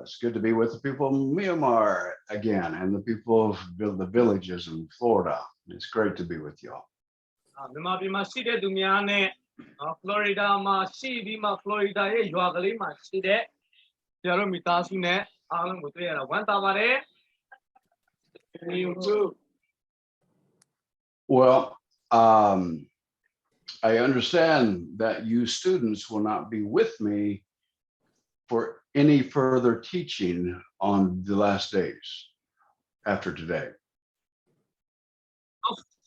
It's good to be with the people of Myanmar again and the people of the villages in Florida. It's great to be with you all. မြန်မာပြည်မှာရှိတဲ့သူများနဲ့ဖလော်ရီဒါမှာရှိပြီးမှဖလော်ရီဒါရဲ့ရွာကလေးမှာရှိတဲ့ကျတို့မိသားစုနဲ့အားလုံးကိုတွေ့ရတာဝမ်းသာပါတယ် Well, I understand that you students will not be with me for any further teaching on the last days after today.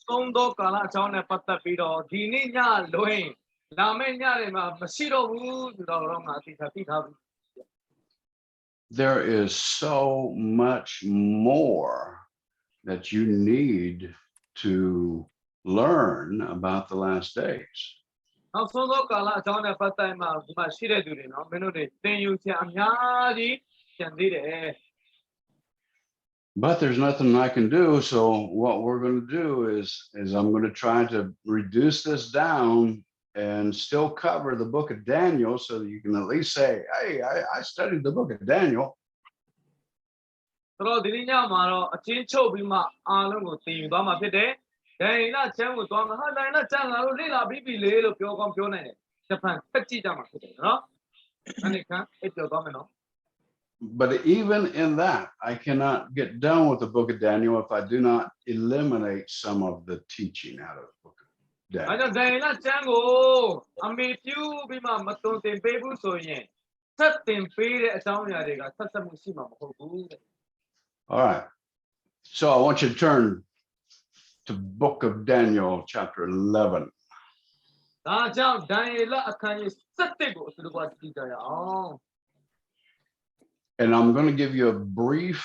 သုံးတော့ကာလအကြောင်းနဲ့ပတ်သက်ပြီးတော့ဒီနေ့ညလွင်လာမယ့်ညတွေမှာမရှိတော့ဘူးဆိုတော့ငါသိထားပြီ There is so much more that you need to learn about the last days. နောက်ဆုံးတော့ကာလအကြောင်းနဲ့ပတ်သက်မှဒီမှာရှိတဲ့သူတွေနော်မင်းတို့တွေသင်ယူစရာအများကြီးကျန်သေးတယ် But there's nothing I can do. So what we're going to do is I'm going to try to reduce this down and still cover the book of Daniel so that you can at least say, hey, I studied the book of Daniel. ဆိုတော့ဒီနေ့ညမှာတော့အချင်းချုပ်ပြီးမှအားလုံးကိုသင်ယူသွားမှာဖြစ်တယ်ဒိုင်လာချမ်းကိုသွားမှာဟာဒိုင်လာချမ်းငါတို့လေ့လာပြီးပြီလေလို့ပြောကောင်းပြောနိုင်တယ်ဂျပန်ဖက်ကြည့်ကြမှာဖြစ်တယ်နော်အဲ့ဒီကအဲ့ပြောသွားမယ်နော် But even in that, I cannot get done with the book of Daniel if I do not eliminate some of the teaching out of the book of Daniel. အဲ့တော့ဒိုင်လာချမ်းကိုအမေပြုပြီးမှမတုံတင်ပေးဘူးဆိုရင်ဆက်တင်ပေးတဲ့အကြောင်းအရာတွေကဆက်ဆက်မှုရှိမှာမဟုတ်ဘူးတဲ့ All right. So I want you to turn to book of Daniel, chapter 11. ဒါကြောင့်ဒိုင်လာအခန်းကြီး7ကိုအတူတူကြည့်ကြရအောင် And I'm going to give you a brief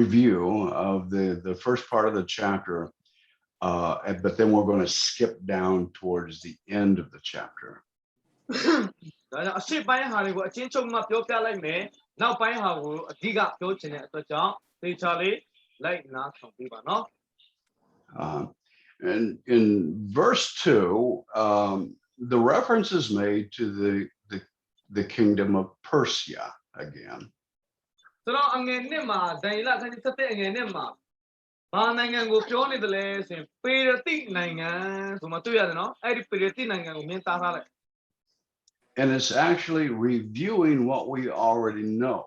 review of the first part of the chapter, but then we're going to skip down towards the end of the chapter. ဒါကြောင့်အရှိပိုင်းဟာတွေကိုအချင်းချုပ်မှပြောပြလိုက်မယ်နောက်ပိုင်းဟာကိုအဓိကပြောချင်တဲ့အတွက်ကြောင့်သေချာလေးလိုက်နားဆောင်ပေးပါနော် And in verse 2, the reference is made to the kingdom of Persia again. ဆိုတော့အငယ်နှစ်မှာဒိုင်လာခန်းကြီး7အငယ်နှစ်မှာဘာနိုင်ငံကိုပြောနေတယ်လဲဆိုရင်ပေရတိနိုင်ငံဆိုမှတွေ့ရတယ်နော်အဲ့ဒီပေရတိနိုင်ငံကိုမြင်သားထားလိုက် And it's actually reviewing what we already know.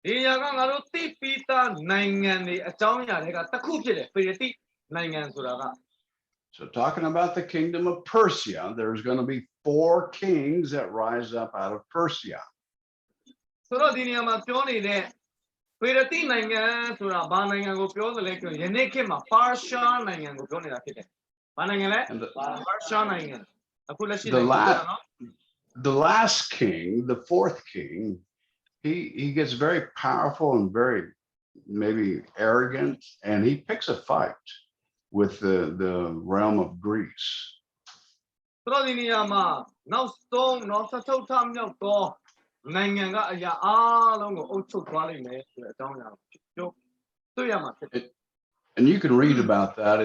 ဒီညာကငါတို့သိပြီးသားနိုင်ငံတွေအကြောင်းအရာတွေကတစ်ခုဖြစ်တယ်ပေရတိနိုင်ငံဆိုတာက So talking about the kingdom of Persia, there's going to be 4 kings that rise up out of Persia. ဆိုတော့ဒီနေရာမှာပြောနေတဲ့ပေရတိနိုင်ငံဆိုတာဘာနိုင်ငံကိုပြောတယ်လဲဆိုရင်ယနေ့ခေတ်မှာပါရှားနိုင်ငံကိုပြောနေတာဖြစ်တယ်။ဘာနိုင်ငံလဲပါရှားနိုင်ငံအခုလက်ရှိနိုင်ငံနော် The last king, the 4th king, he gets very powerful and very maybe arrogant, and he picks a fight with the realm of Greece. ဆိုတော့ဒီနေရာမှာနောက်ဆုံးနော်ဆက်ထုတ်ထမြောက်တော့နိုင်ငံကအရာအားလုံးကိုအုပ်ချုပ်သွားလိမ့်မယ်ဆိုတဲ့အကြောင်းအရာပြောတွေ့ရမှာဖြစ်တယ် And you can read about that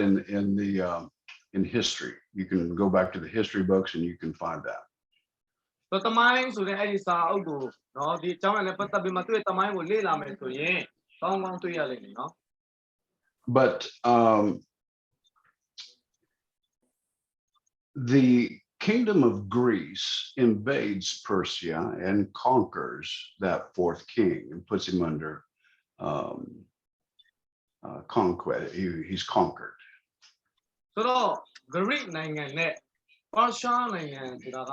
in history. You can go back to the history books and you can find that. ဆိုတော့တမိုင်းဆိုတဲ့အဲ့ဒီစာအုပ်ကိုနော်ဒီအကြောင်းအရာနဲ့ပတ်သက်ပြီးမှသူ့ရဲ့တမိုင်းကိုလေ့လာမယ်ဆိုရင်ကောင်းကောင်းတွေ့ရလိမ့်မယ်နော် But the kingdom of Greece invades Persia and conquers that 4th king and puts him under conquest. He's conquered. ဆိုတော့ Greek နိုင်ငံနဲ့ပါရှားနိုင်ငံဆိုတာက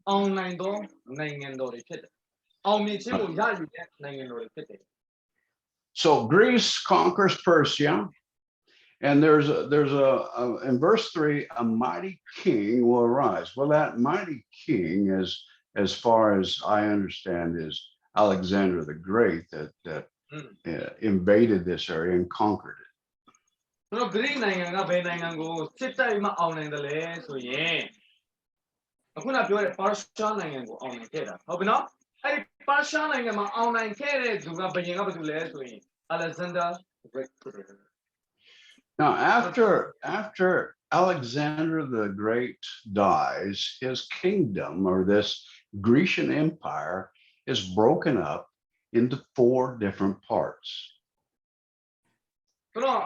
အောင်နိုင်သောနိုင်ငံတော်တွေဖြစ်တယ်အောင်မြင်ခြင်းကိုရယူတဲ့နိုင်ငံတော်တွေဖြစ်တယ် So Greece conquers Persia. And there's in verse 3, a mighty king will arise. Well, that mighty king, as far as I understand, is Alexander the Great that invaded this area and conquered it. ဆိုတော့ Greek နိုင်ငံကဘယ်နိုင်ငံကိုစစ်တိုက်မှအောင်နိုင်တယ်လဲဆိုရင်အခုနပြောတဲ့ပါရှားနိုင်ငံကိုအောင်နိုင်ခဲ့တာဟုတ်ပြီနော်အဲ့ဒီပါရှားနိုင်ငံမှာအောင်နိုင်ခဲ့တဲ့သူကဘယ်ရင်ကဘာလို့လဲဆိုရင် Alexander the Great. Now, after Alexander the Great dies, his kingdom, or this Grecian empire, is broken up into 4 different parts. ဆိုတော့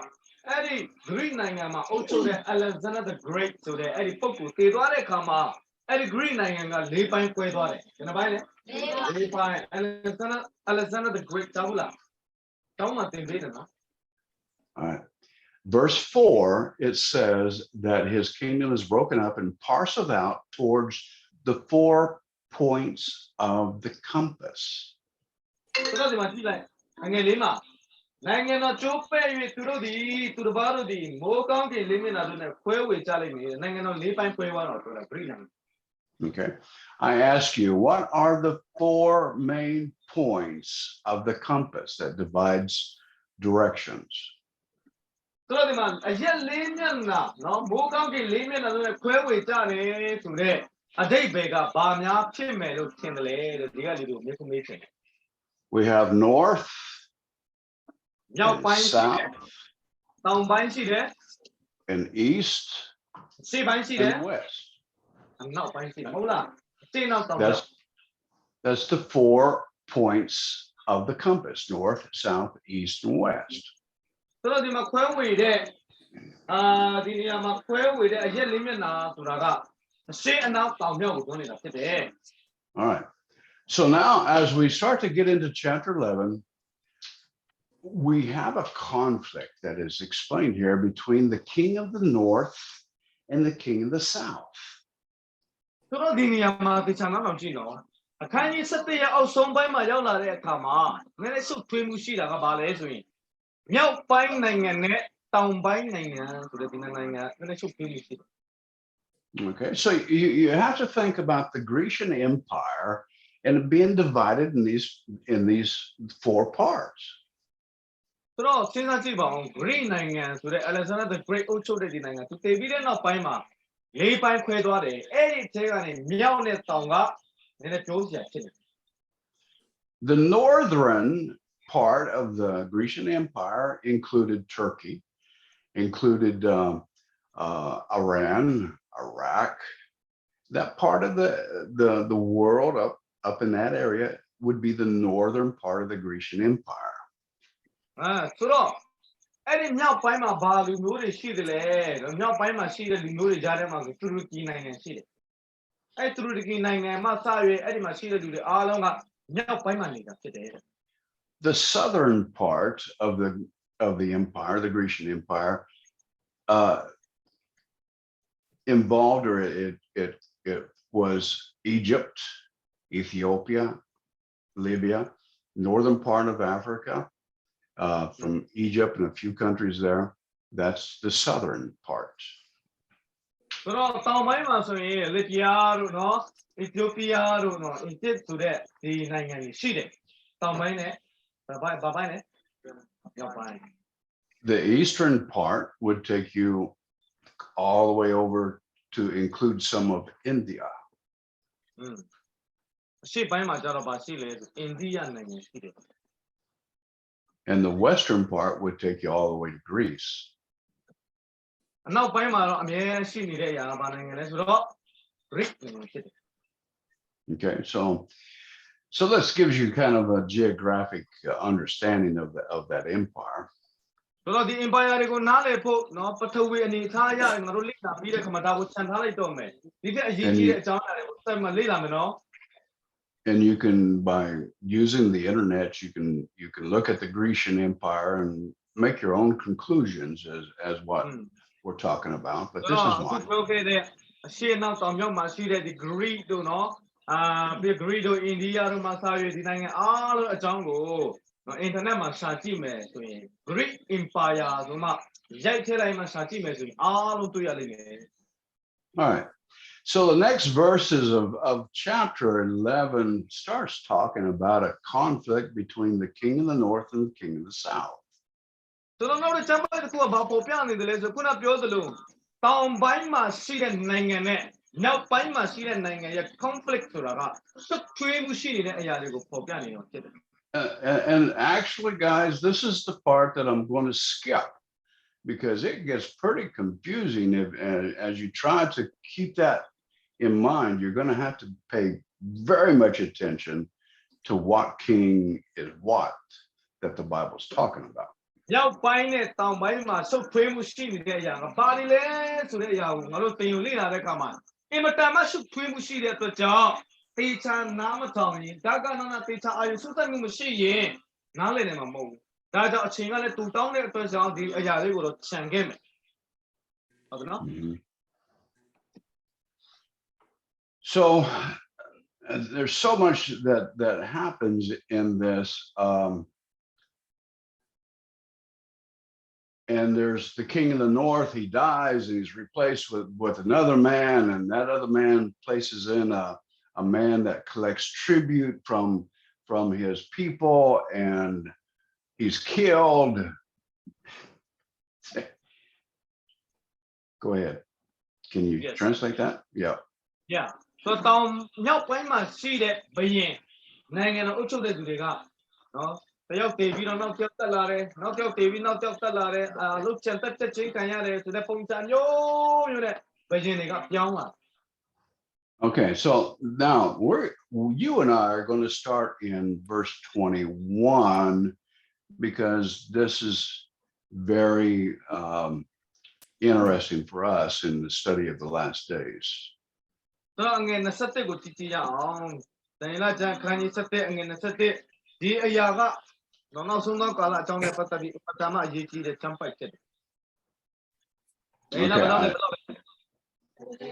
အဲ့ဒီ Greek နိုင်ငံမှာအုပ်ချုပ်တဲ့ Alexander the Great ဆိုတဲ့အဲ့ဒီပုဂ္ဂိုလ်တည်သွားတဲ့အခါမှာအဲ့ဒီ Greek နိုင်ငံက 4 ပိုင်းကွဲသွားတယ်ဘယ်နှပိုင်းလဲ 4 ပိုင်း Alexander the Great တောင်းလားတောင်းမှသင်ပေးတယ်နော် All right. Verse 4, it says that his kingdom is broken up and parceled out towards the 4 points of the compass. ဆိုတော့ဒီမှာကြည့်လိုက်ငယ်လေးမှာနိုင်ငံတော်ကျိုးပဲ့၍သူတို့တစ်ပါးတို့သည်မိုးကောင်းကင်လေးမျက်နှာတို့နဲ့ခွဲဝေကြလိမ့်မယ်နိုင်ငံတော် 4 ပိုင်းခွဲသွားတော့ဆိုတာ Greek နိုင်ငံ Okay. I ask you, what are the 4 main points of the compass that divides directions? ဆိုတော့ဒီမှာအရက် 4 မျက်နှာနော်မိုးကောင်းကင် 4 မျက်နှာတို့နဲ့ခွဲဝေကြတယ်ဆိုတဲ့အဓိပ္ပာယ်ကဘာများဖြစ်မယ်လို့ထင်တယ်လေလို့ဒီကလူတို့မြေခုမေးချင်တယ် We have north, မြောက်ပိုင်းရှိတယ် south, တောင်ပိုင်းရှိတယ် and east, အရှေ့ပိုင်းရှိတယ် and west. အနောက်ပိုင်းရှိတယ်ဟုတ်လားအရှေ့နောက်တောင်မြောက် That's the 4 points of the compass: north, south, east, and west. ဆိုတော့ဒီမှာခွဲဝေတဲ့ဒီနေရာမှာခွဲဝေတဲ့အရက် 4 မျက်နှာဆိုတာကအရှေ့အနောက်တောင်မြောက်ကိုပြောနေတာဖြစ်တယ် All right. So now, as we start to get into chapter 11, we have a conflict that is explained here between the king of the north and the king of the south. ဆိုတော့ဒီနေရာမှာဒီချာနောက်ကြည့်နော်အခန်းကြီး7ရဲ့အောက်ဆုံးပိုင်းမှာရောက်လာတဲ့အခါမှာနည်းနည်းဆုတ်ထွေးမှုရှိတာကဘာလဲဆိုရင်မြောက်ပိုင်းနိုင်ငံနဲ့တောင်ပိုင်းနိုင်ငံဆိုတဲ့ဒီနိုင်ငံနည်းနည်းဆုတ်ထွေးမှုရှိတယ် Okay, so you have to think about the Grecian Empire and being divided in these 4 parts. ဆိုတော့စဉ်းစားကြည့်ပါဦး Greek နိုင်ငံဆိုတဲ့ Alexander the Great အုပ်ချုပ်တဲ့ဒီနိုင်ငံသူတည်ပြီးတဲ့နောက်ပိုင်းမှာ 4 ပိုင်းခွဲသွားတယ်အဲ့ဒီထဲကနေမြောက်နဲ့တောင်ကနည်းနည်းပြောစရာဖြစ်တယ် The northern part of the Grecian Empire included Turkey, included Iran, Iraq. That part of the world up in that area would be the northern part of the Grecian Empire. ဆိုတော့အဲ့ဒီမြောက်ပိုင်းမှာဘာလူမျိုးတွေရှိတယ်လဲမြောက်ပိုင်းမှာရှိတဲ့လူမျိုးတွေကြားထဲမှာဆိုတူရကီနိုင်ငံရှိတယ်အဲ့တူရကီနိုင်ငံမှာစရွေးအဲ့ဒီမှာရှိတဲ့လူတွေအားလုံးကမြောက်ပိုင်းမှာနေတာဖြစ်တယ် The southern part of the empire, the Grecian Empire, involved, or it was Egypt, Ethiopia, Libya, northern part of Africa, from Egypt and a few countries there. That's the southern part. ဆိုတော့တောင်ပိုင်းမှာဆိုရင်လစ်ဗျာတို့နော်အီသီယိုးပီးယားတို့နော်အီဂျစ်ဆိုတဲ့ဒီနိုင်ငံတွေရှိတယ်တောင်ပိုင်းနဲ့ဘာပိုင်းလဲမြောက်ပိုင်း The eastern part would take you all the way over to include some of India. အရှေ့ပိုင်းမှာကျတော့ဘာရှိလဲအိန္ဒိယနိုင်ငံရှိတယ် And the western part would take you all the way to Greece. အနောက်ပိုင်းမှာတော့အမြဲရှိနေတဲ့အရာကဘာနိုင်ငံလဲဆိုတော့ Greek နိုင်ငံဖြစ်တယ် Okay, so this gives you kind of a geographic understanding of that empire. ဆိုတော့ဒီ empire တွေကိုနားလည်ဖို့နော်ပထဝီအနေအထားအရငါတို့လေ့လာပြီးတဲ့ခါမှာဒါကိုခြံထားလိုက်တော့မယ်ဒီကအရေးကြီးတဲ့အကြောင်းအရာတွေကိုဆက်မလေ့လာမယ်နော် And you can, by using the internet, you can look at the Grecian Empire and make your own conclusions as what we're talking about. But this is one. Okay, အရှေ့နောက်တောင်မြောက်မှာရှိတဲ့ဒီ Greek တို့နော်ဒီ Greek တို့ India တို့မှာစာရွေးဒီနိုင်ငံအားလုံးအကြောင်းကိုနော် internet မှာရှာကြည့်မယ်ဆိုရင် Greek Empire ဆိုမှရိုက်ထည့်လိုက်မှရှာကြည့်မယ်ဆိုရင်အားလုံးတွေ့ရလိမ့်မယ် All right. So the next verses of chapter 11 starts talking about a conflict between the king of the north and the king of the south. ဆိုတော့နောက်တစ်ချမ်းပိုင်းတစ်ခုကဘာပေါ်ပြနေတယ်လဲဆိုခုနပြောသလိုတောင်ပိုင်းမှာရှိတဲ့နိုင်ငံနဲ့မြောက်ပိုင်းမှာရှိတဲ့နိုင်ငံရဲ့ conflict ဆိုတာကဆွတ်ထွေးမှုရှိနေတဲ့အရာတွေကိုပေါ်ပြနေတော့ဖြစ်တယ် And actually, guys, this is the part that I'm going to skip because it gets pretty confusing if, as you try to keep that in mind, you're going to have to pay very much attention to what king is what that the Bible's talking about. ရောက်ပိုင်းနဲ့တောင်ပိုင်းမှာဆုတ်ထွေးမှုရှိနေတဲ့အရာကဘာတွေလဲဆိုတဲ့အရာကိုငါတို့သင်ယူလေ့လာတဲ့အခါမှာအင်မတန်မှဆုတ်ထွေးမှုရှိတဲ့အတွက်ကြောင့်တေချာနားမထောင်ရင်ဒါကနာတေချာအာယုစုသက်မှုမရှိရင်နားလည်နိုင်မှာမဟုတ်ဘူးဒါကြောင့်အချိန်ကလည်းတူတောင်းတဲ့အတွက်ကြောင့်ဒီအရာလေးကိုတော့ခြံခဲ့မယ်ဟုတ်ကဲ့နော် So there's so much that happens in this. And there's the king of the north, he dies and he's replaced with another man, and that other man places in a man that collects tribute from his people, and he's killed. Go ahead. Can you translate that? Yeah. Yeah. So တောင်မြောက်ပိုင်းမှာရှိတဲ့ဘုရင်နိုင်ငံတော်အုပ်ချုပ်တဲ့သူတွေကနော်တယောက်တည်ပြီးတော့နောက်ကျောက်တက်လာတယ်နောက်ကျောက်တည်ပြီးနောက်ကျောက်တက်လာတယ်လုတ်ချန်တက်တက်ချင်းခံရတယ်ဆိုတဲ့ပုံစံမျိုးမျိုးနဲ့ဘုရင်တွေကပြောင်းလာ Okay, so now you and I are going to start in verse 21 because this is very interesting for us in the study of the last days. တော့အငယ်27ကိုကြည့်ကြည့်ရအောင်ဒန်ယလကျမ်းခန်းကြီး7အငယ်27ဒီအရာကနောက်ဆုံးသောကာလအကြောင်းနဲ့ပတ်သက်ပြီးပထမအရေးကြီးတဲ့ချမ်းပိုက်ဖြစ်တယ်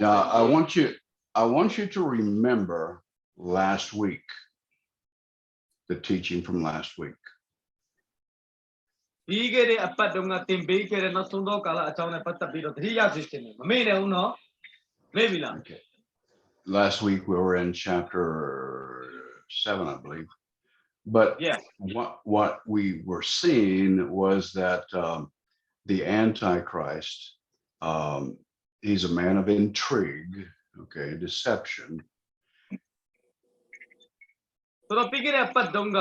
Now I want you to remember last week, the teaching from last week. ပြီးခဲ့တဲ့အပတ်တုန်းကသင်ပေးခဲ့တဲ့နောက်ဆုံးသောကာလအကြောင်းနဲ့ပတ်သက်ပြီးတော့တတိယသိရှင်မမေ့နဲ့ဦးနော်မေ့ပြီလား Okay. Last week we were in chapter 7, I believe. But yeah. what we were seeing was that the Antichrist, he's a man of intrigue, okay, deception. ဆိုတော့ပြီးခဲ့တဲ့အပတ်တုန်းက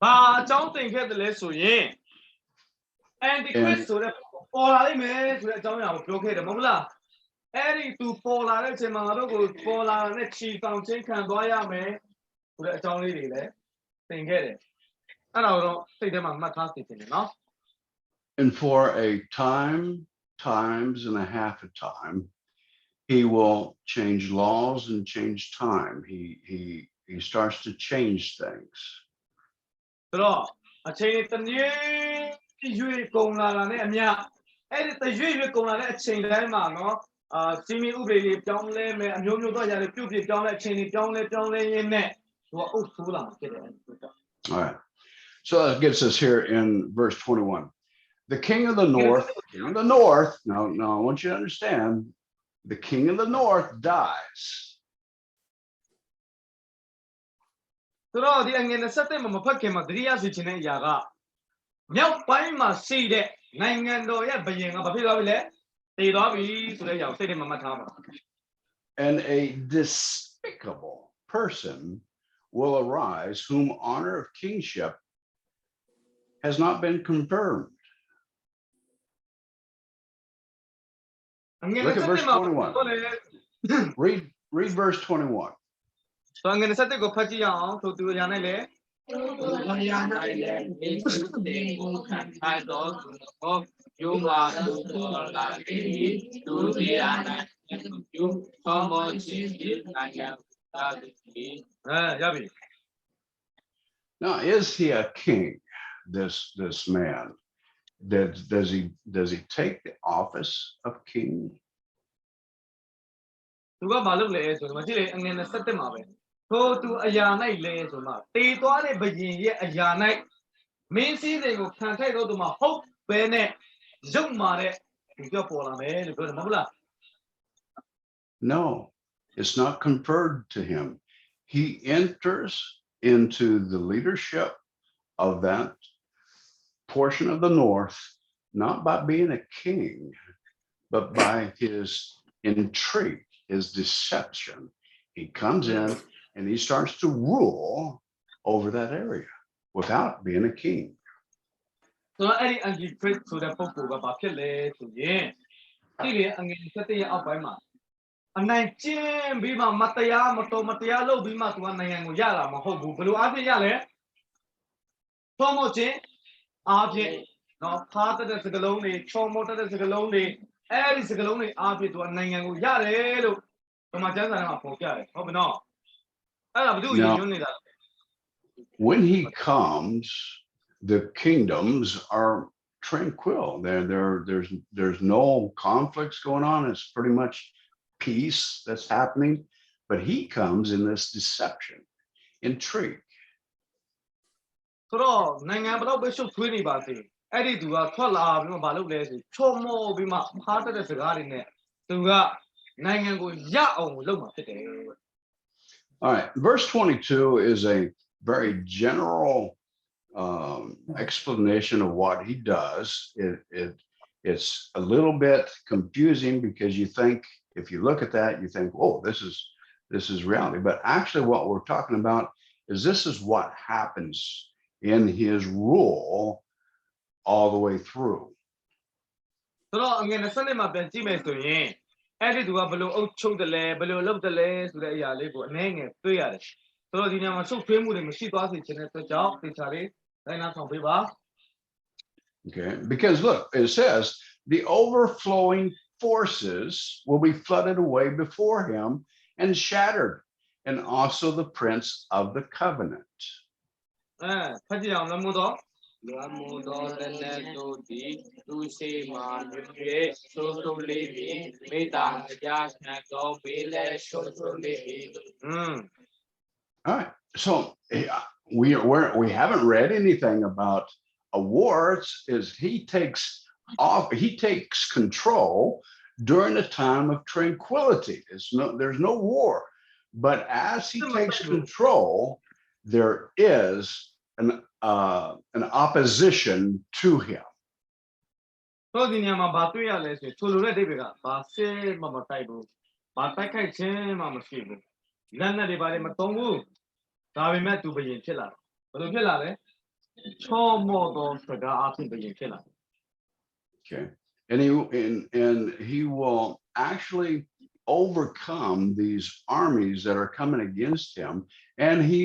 ဘာအကြောင်းသင်ခဲ့တယ်လဲဆိုရင် Antichrist ဆိုတဲ့ပေါ်လာလိမ့်မယ်ဆိုတဲ့အကြောင်းအရာကိုပြောခဲ့တယ်မဟုတ်လားအဲ့ဒီသူပေါ်လာတဲ့အချိန်မှာငါတို့ကိုပေါ်လာတဲ့ခြေဆောင်ချင်းခံသွားရမယ်ဆိုတဲ့အကြောင်းလေးတွေလည်းသင်ခဲ့တယ်အဲ့ဒါတော့စိတ်ထဲမှာမှတ်ထားသိတယ်နော် And for a times and a half a time, he will change laws and change time. He starts to change things. ဆိုတော့အချိန်တစ်နေ့ရွေးကုန်လာတာနဲ့အမျှအဲ့ဒီတရွေ့ကုန်လာတဲ့အချိန်တိုင်းမှာနော်စီမီဥပဒေတွေပြောင်းလဲမယ်အမျိုးမျိုးတော့ຢာတွေပြုတ်ပြပြောင်းလဲအချိန်တွေပြောင်းလဲရင်းနဲ့သူကအုပ်ဆိုးလာမှာဖြစ်တယ် All right. So that gets us here in verse 21. The king of the north, now I want you to understand, the king of the north dies. ဆိုတော့ဒီအငယ်27မှာမဖတ်ခင်မှာတတိယဆိုခြင်းတဲ့အရာကမြောက်ပိုင်းမှာရှိတဲ့နိုင်ငံတော်ရဲ့ဘုရင်ကဘာဖြစ်သွားပြီလဲတည်သွားပြီဆိုတဲ့အရာကိုစိတ်ထဲမှာမှတ်ထားပါ And a despicable person will arise whom honor of kingship has not been confirmed. Look at verse 21. Read verse 21. So အငယ်27ကိုဖတ်ကြည့်ရအောင်ဆိုသူအရာနဲ့လေ Now, is he a king? This man, does he take the office of king? သူကမလုပ်လေဆိုတော့မကြည့်လေအငယ်27မှာပဲထိုသူအရာ၌လေဆိုမှတည်သွားတဲ့ဘုရင်ရဲ့အရာ၌မင်းစည်းစိမ်ကိုခံထိုက်တော့သူမှာဟုတ်ပဲနဲ့ရုပ်မာတဲ့သူကပေါ်လာမယ်လို့ပြောတယ်မဟုတ်လား No, it's not conferred to him. He enters into the leadership of that portion of the north, not by being a king, but by his intrigue, his deception. He comes in and he starts to rule over that area without being a king. ဆိုတော့အဲ့ဒီ anti-Christ ဆိုတဲ့ပုဂ္ဂိုလ်ကဘာဖြစ်လဲဆိုရင်ဒီလေအငယ်7ရဲ့အောက်ပိုင်းမှာအနိုင်ကျင့်ပြီးမှမတရားမတော်မတရားလုပ်ပြီးမှသူကနိုင်ငံကိုရလာမဟုတ်ဘူးဘယ်လိုအားဖြင့်ရလဲသောမို့ခြင်းအားဖြင့်နော်ဖားတဲ့စကလုံးတွေချောမောတဲ့စကလုံးတွေအဲ့ဒီစကလုံးတွေအားဖြင့်သူကနိုင်ငံကိုရတယ်လို့ဒီမှာကျမ်းစာထဲမှာပေါ်ပြတယ်ဟုတ်မနော်အဲ့ဒါဘယ်သူရည်ညွှန်းနေတာ When he comes, the kingdoms are tranquil. There's no conflicts going on. It's pretty much peace that's happening. But he comes in this deception, intrigue. ဆိုတော့နိုင်ငံဘလောက်ပဲရှုပ်ထွေးနေပါစေအဲ့ဒီသူကထွက်လာပြီးမှမလုပ်လဲဆိုချောမောပြီးမှဖားတဲ့စကားတွေနဲ့သူကနိုင်ငံကိုရအောင်လုပ်မှာဖြစ်တယ် All right, verse 22 is a very general explanation of what he does. It's a little bit confusing because you think, if you look at that, you think, oh, this is reality. But actually what we're talking about is this is what happens in his rule all the way through. ဆိုတော့အငယ်20မှာပြန်ကြည့်မယ်ဆိုရင်အဲ့ဒီသူကဘယ်လိုအုပ်ချုပ်တယ်လဲဘယ်လိုလုပ်တယ်လဲဆိုတဲ့အရာလေးကိုအနည်းငယ်တွေ့ရတယ်ဆိုတော့ဒီညမှာရှုပ်ထွေးမှုတွေမရှိသွားစေချင်တဲ့အတွက်ကြောင့်တေချာလေးတိုင်းနာဆောင်ပေးပါ Okay, because look, it says the overflowing forces will be flooded away before him and shattered, and also the prince of the covenant. ဖတ်ကြည့်အောင်လမို့တော့ လွမ်းမိုးသောလက်နက်တို့သည်သူရှိမှမြွေဆိုးဆိုးလေးပြီးမေတ္တာတရားနှံသောဘေးလက်ဆိုးဆိုးလေးပြီး All right, so we haven't read anything about a war. He takes control during a time of tranquility. There's no war, but as he takes control, there is an opposition to him. ဆိုဒီညမှာဘာတွေ့ရလဲဆိုချိုလိုတဲ့အိဗေကဘာဆဲမတိုက်ဘူးဘာတိုက်ခိုက်ခြင်းမှမရှိဘူးလက်နက်တွေဘာတွေမသုံးဘူးဒါပေမဲ့သူဘယင်ဖြစ်လာဘယ်လိုဖြစ်လာလဲချောမောသောစကားအဖြစ်ဘယင်ဖြစ်လာ Okay, and he will actually overcome these armies that are coming against him, and he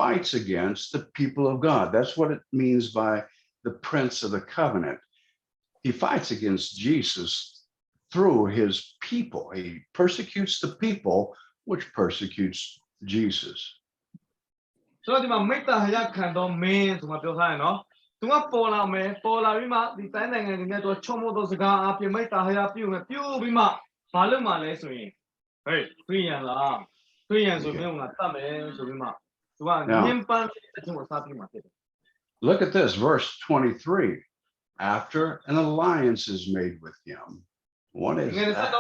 fights against the people of God. That's what it means by the prince of the covenant. He fights against Jesus through his people. He persecutes the people, which persecutes Jesus. ဆိုတော့ဒီမှာမိတ္တဟယခံတော်မင်းဆိုမှပြောထားရနော်သူကပေါ်လာမယ်ပေါ်လာပြီးမှဒီတိုင်းနိုင်ငံတွေနဲ့သူချုံမို့သောစကားအပြင်မိတ္တဟယပြုမယ်ပြုပြီးမှဘာလုပ်မှလဲဆိုရင်ဟေးတွင်ရလားတွင်ရဆိုမျိုးကတတ်မယ်ဆိုပြီးမှသူကညင်ပန်းတဲ့အချင်းကိုစားပြီးမှဖြစ်တယ် Look at this, verse 23. After an alliance is made with him. What is that?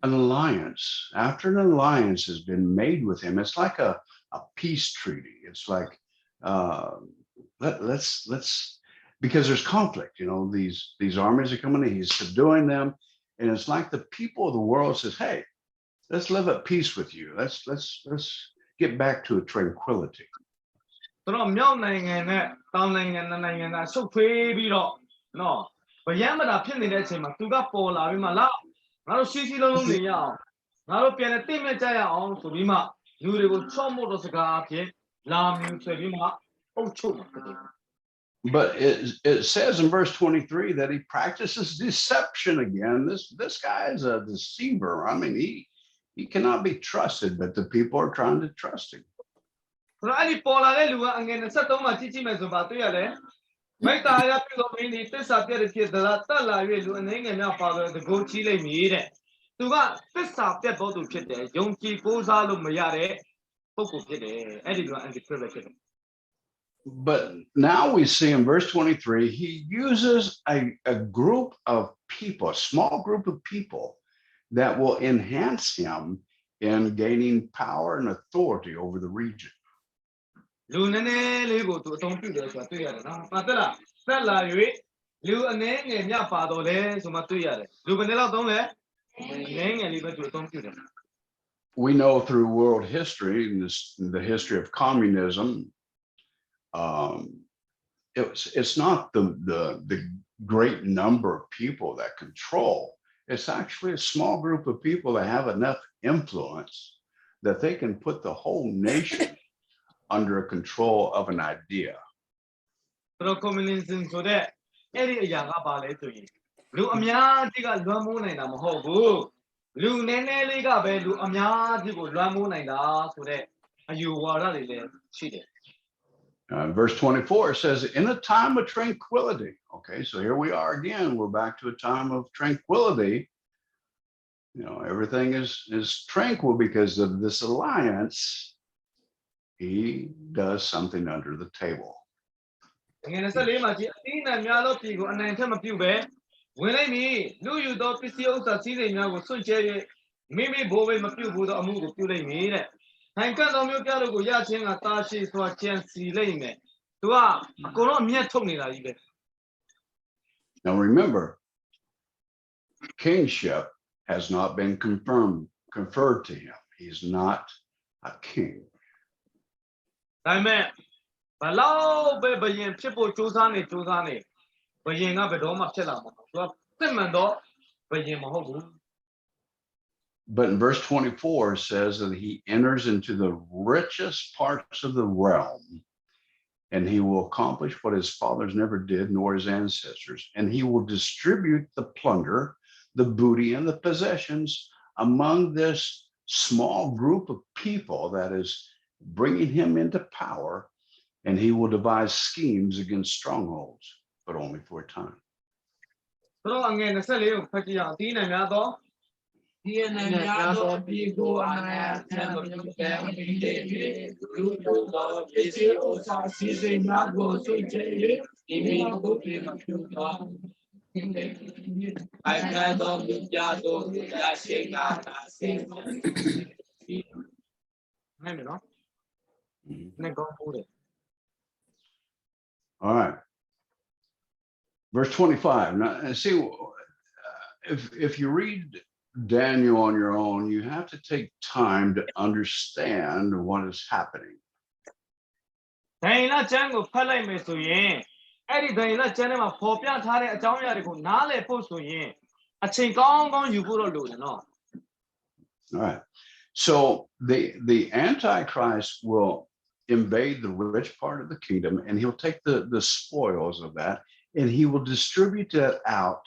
An alliance. After an alliance has been made with him, it's like a peace treaty. It's like let's because there's conflict. These armies are coming in. He's subduing them, and it's like the people of the world says, "Hey, let's live at peace with you. Let's get back to a tranquility." ဆိုတော့မြောက်နိုင်ငံနဲ့တောင်နိုင်ငံနိုင်ငံကရှုပ်ထွေးပြီးတော့နော်ဗယံမတာဖြစ်နေတဲ့အချိန်မှာသူကပေါ်လာပြီးမှလာငါတို့စီစီလုံးလုံးနေရအောင်ငါတို့ပြန်လဲတိမဲ့ကြရအောင်ဆိုပြီးမှလူတွေကိုချော့မို့တော့စကားအဖြစ်လာမျိုးဆွဲပြီးမှအုပ်ချုပ်မှာဖြစ်တယ် But it says in verse 23 that he practices deception again. This guy is a deceiver. I mean, he cannot be trusted, but the people are trying to trust him. ဆိုတော့အဲ့ဒီပေါ်လာတဲ့လူကအငယ်23မှာကြည့်မယ်ဆိုပါတွေ့ရတယ်မိတ္တဟယပြုတော်မင်းဒီသစ္စာပြည့်တဲ့ဖြစ်သလားတက်လာ၍လူအနေငယ်များပါတော့တကူကြီးလိမ့်မည်တဲ့သူကသစ္စာပြတ်တော်သူဖြစ်တယ်ယုံကြည်ကိုးစားလို့မရတဲ့ပုဂ္ဂိုလ်ဖြစ်တယ်အဲ့ဒီလူက anti-Christ ဖြစ်တယ် But now we see in verse 23, he uses a group of people, a small group of people that will enhance him in gaining power and authority over the region. လူနည်းနည်းလေးကိုသူအသုံးပြုတယ်ဆိုတာတွေ့ရတယ်နော်။ဟုတ်လား။သက်လာ၍လူအနေငယ်မြပါတော့လဲဆိုမှတွေ့ရတယ်။လူဘယ်နှလောက်သုံးလဲ။အနေငယ်လေးပဲသူအသုံးပြုတယ် We know through world history, in the history of communism, it's not the great number of people that control. It's actually a small group of people that have enough influence that they can put the whole nation under control of an idea. ဆိုတော့ communism ဆိုတဲ့အဲ့ဒီအရာကဘာလဲဆိုရင်လူအများကြီးကလွှမ်းမိုးနိုင်တာမဟုတ်ဘူးလူနည်းနည်းလေးကပဲလူအများကြီးကိုလွှမ်းမိုးနိုင်တာဆိုတဲ့အယူဝါဒတွေလည်းရှိတယ် Verse 24 says, in a time of tranquility. Okay, so here we are again. We're back to a time of tranquility. You know, everything is tranquil because of this alliance. He does something under the table. ငယ်24မှာကြည့်အတိအနံများသောပြည်ကိုအနိုင်ထက်မပြုဘဲဝင်လိုက်မည်လူယူသောပစ္စည်းဥစ္စာစည်းစိမ်များကိုစွန့်ကြဲ၍မိမိဘိုးဘေးမပြုဘူးသောအမှုကိုပြုလိုက်မည်တဲ့ထိုင်ကန့်သောမျိုးပြတို့ကိုရခြင်းကတာရှိစွာကြံစီလိုက်မယ်သူကအကုန်လုံးအမျက်ထုတ်နေတာကြီးပဲ Now remember, kingship has not been conferred to him. He's not a king. ဒါပေမဲ့ဘလောက်ပဲဘယင်ဖြစ်ဖို့ကြိုးစားနေဘယင်ကဘယ်တော့မှဖြစ်လာမှာမဟုတ်သူကစစ်မှန်တော့ဘယင်မဟုတ်ဘူး But in verse 24 it says that he enters into the richest parts of the realm, and he will accomplish what his fathers never did, nor his ancestors, and he will distribute the plunder, the booty, and the possessions among this small group of people that is bringing him into power, and he will devise schemes against strongholds, but only for a time. ဆိုတော့အငယ်24ကိုဖတ်ကြည့်အောင်အတိအနံများသော ဒီနေ့များသောပြည်ကိုအာဏာထမ်းမပြုတဲ့ပြည်တွေလူတို့သောပြည်စီဥစ္စာစီစဉ်များကိုစွန့်ကြဲ၍ဒီမိဘပြည်မပြုသောအိုင်ကာသောမြတ်သောရရှိကာသာစေနိုင်မယ်နော်နိုင်ကောင်းပို့တယ် All right. Verse 25. Now, see, if you read Daniel on your own, you have to take time to understand what is happening. ဒိုင်လကျမ်းကိုဖတ်လိုက်မယ်ဆိုရင်အဲ့ဒီဒိုင်လကျမ်းထဲမှာပေါ်ပြထားတဲ့အကြောင်းအရာတွေကိုနားလည်ဖို့ဆိုရင်အချိန်ကောင်းကောင်းယူဖို့တော့လိုတယ်နော် All right. So the Antichrist will invade the rich part of the kingdom, and he'll take the spoils of that, and he will distribute that out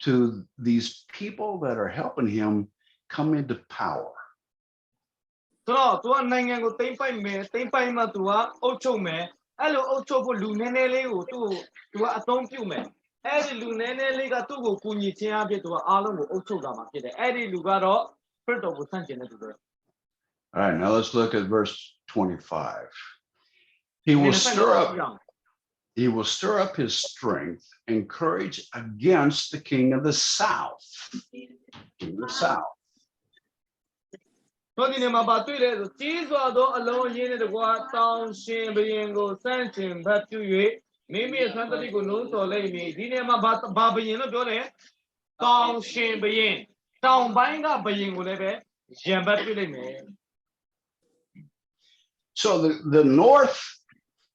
to these people that are helping him come into power. ဆိုတော့သူကနိုင်ငံကိုသိမ်းပိုက်မယ်သိမ်းပိုက်မှသူကအုပ်ချုပ်မယ်အဲ့လိုအုပ်ချုပ်ဖို့လူနည်းနည်းလေးကိုသူကအသုံးပြုမယ်အဲ့ဒီလူနည်းနည်းလေးကသူ့ကိုကူညီခြင်းအဖြစ်သူကအားလုံးကိုအုပ်ချုပ်တာမှာဖြစ်တယ်အဲ့ဒီလူကတော့ခရစ်တော်ကိုဆန့်ကျင်တဲ့သူပဲ All right, now let's look at verse 25. He will stir up his strength and courage against the king of the south. King of the south. တို့ဒီနေ့မှာတွေ့တယ်ဆိုကြီးစွာသောအလုံးရင်းတဲ့ကွာတောင်ရှင်ဘယင်ကိုစန့်ကျင်ဘတ်ပြု၍မိမိရဲ့ဆွမ်းတတိကိုနှိုးဆော်လိုက်မည်ဒီနေ့မှာဘာဘယင်လို့ပြောတယ်တောင်ရှင်ဘယင်တောင်ပိုင်းကဘယင်ကိုလည်းပဲရံဘတ်ပြုလိုက်မယ် So the north,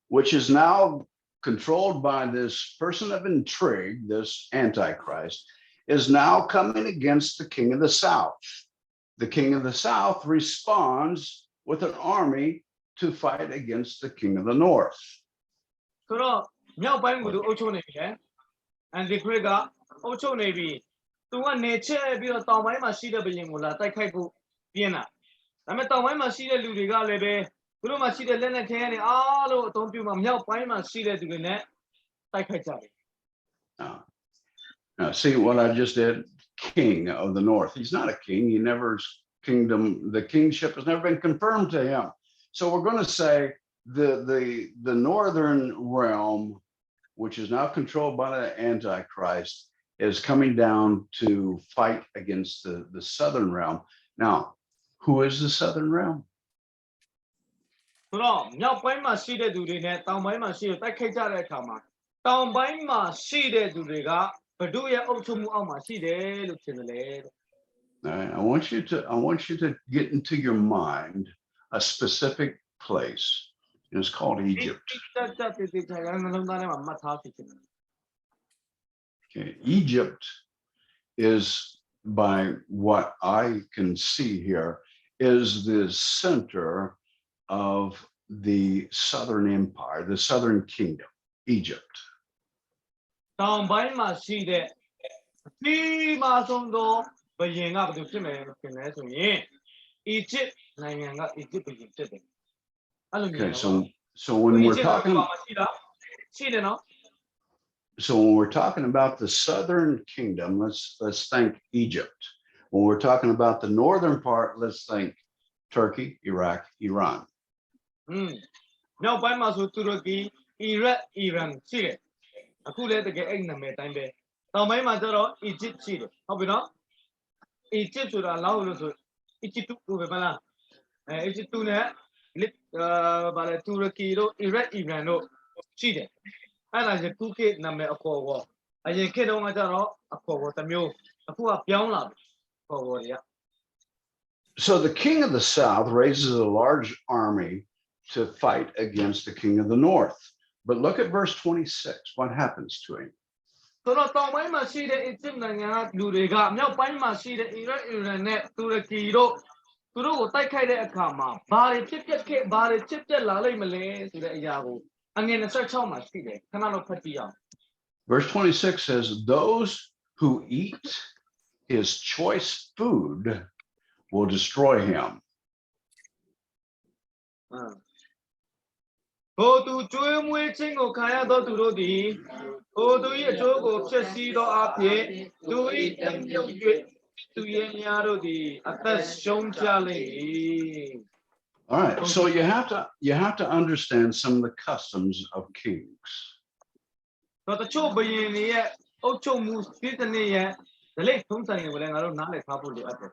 which is now controlled by this person of intrigue, this Antichrist, is now coming against the king of the south. The king of the south responds with an army to fight against the king of the north. ဆိုတော့မြောက်ပိုင်းကိုသူအုပ်ချုပ်နေပြီလေအန်ဒီခရစ်ကအုပ်ချုပ်နေပြီသူကနေချက်ပြီးတော့တောင်ပိုင်းမှာရှိတဲ့ဘယင်ကိုလာတိုက်ခိုက်ဖို့ပြင်းတာဒါပေမဲ့တောင်ပိုင်းမှာရှိတဲ့လူတွေကလည်းပဲသူတို့မှာရှိတဲ့လက်နက်ခဲတွေအားလုံးအသုံးပြုမှာမြောက်ပိုင်းမှာရှိတဲ့သူတွေနဲ့တိုက်ခိုက်ကြတယ် Now, see what I just did? King of the north. He's not a king. The kingship has never been confirmed to him. So we're going to say the northern realm, which is now controlled by the Antichrist, is coming down to fight against the southern realm. Now, who is the southern realm? ဆိုတော့မြောက်ပိုင်းမှာရှိတဲ့သူတွေနဲ့တောင်ပိုင်းမှာရှိတဲ့တိုက်ခိုက်ကြတဲ့အခါမှာတောင်ပိုင်းမှာရှိတဲ့သူတွေကဘဒုရဲ့အုပ်ချုပ်မှုအောက်မှာရှိတယ်လို့ထင်တယ်လေ I want you to get into your mind a specific place, and it's called Egypt. Okay, Egypt is, by what I can see here, is the center of the Southern Empire, the Southern Kingdom, Egypt. Okay, so when we're talking about the Southern Kingdom, let's think Egypt. When we're talking about the northern part, let's think Turkey, Iraq, Iran. Now, by Masu Turkey, Iraq, Iran, Syria. A cool letter get egg number time. Now, my mother, Egypt, Syria. How we know? Egypt should allow us to Egypt to be bala. Egypt to net, Bala Turkey, Iraq, Iran, Syria. And I just took it number of war. I just kid on a for the mule, a poor young lad for warrior. So the king of the south raises a large army to fight against the king of the north. But look at verse 26. What happens to him? So not all my machine is in the Luriga, no by machine in net to the Kiro. To do take a comma. Bari chip the Lally Malay to the Yahoo. And then a search how much today. Cannot put the Verse 26 says, those who eat his choice food will destroy him. Go to Jum waiting or Kayado to Rodi. Go to your joke of Chessido up here. Do it and you to Yarodi at that shown challenge. All right, so you have to understand some of the customs of kings. But the choke by yet, Ocho moves the late something when I don't know how to do it.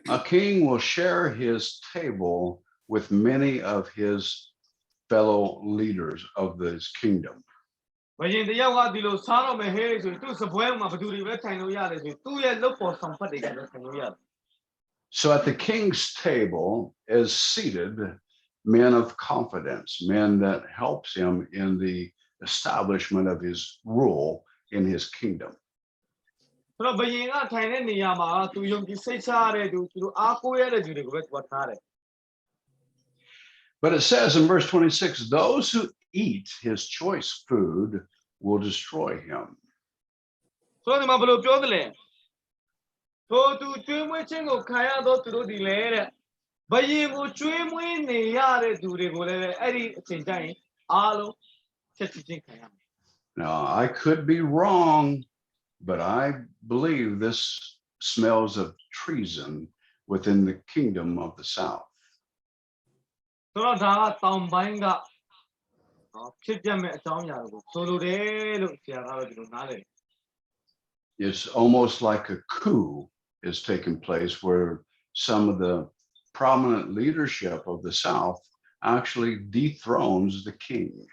A king will share his table with many of his fellow leaders of this kingdom. So at the king's table is seated men of confidence, men that helps him in the establishment of his rule in his kingdom. But it says in verse 26, those who eat his choice food will destroy him. So the Mablo Piotle. So to Twin of Kaya to the later. But you will dream when the yard to the Eddie Chintai, Alo, Now, I could be wrong, but I believe this smells of treason within the kingdom of the south. It's almost like a coup is taking place where some of the prominent leadership of the south actually dethrones the king.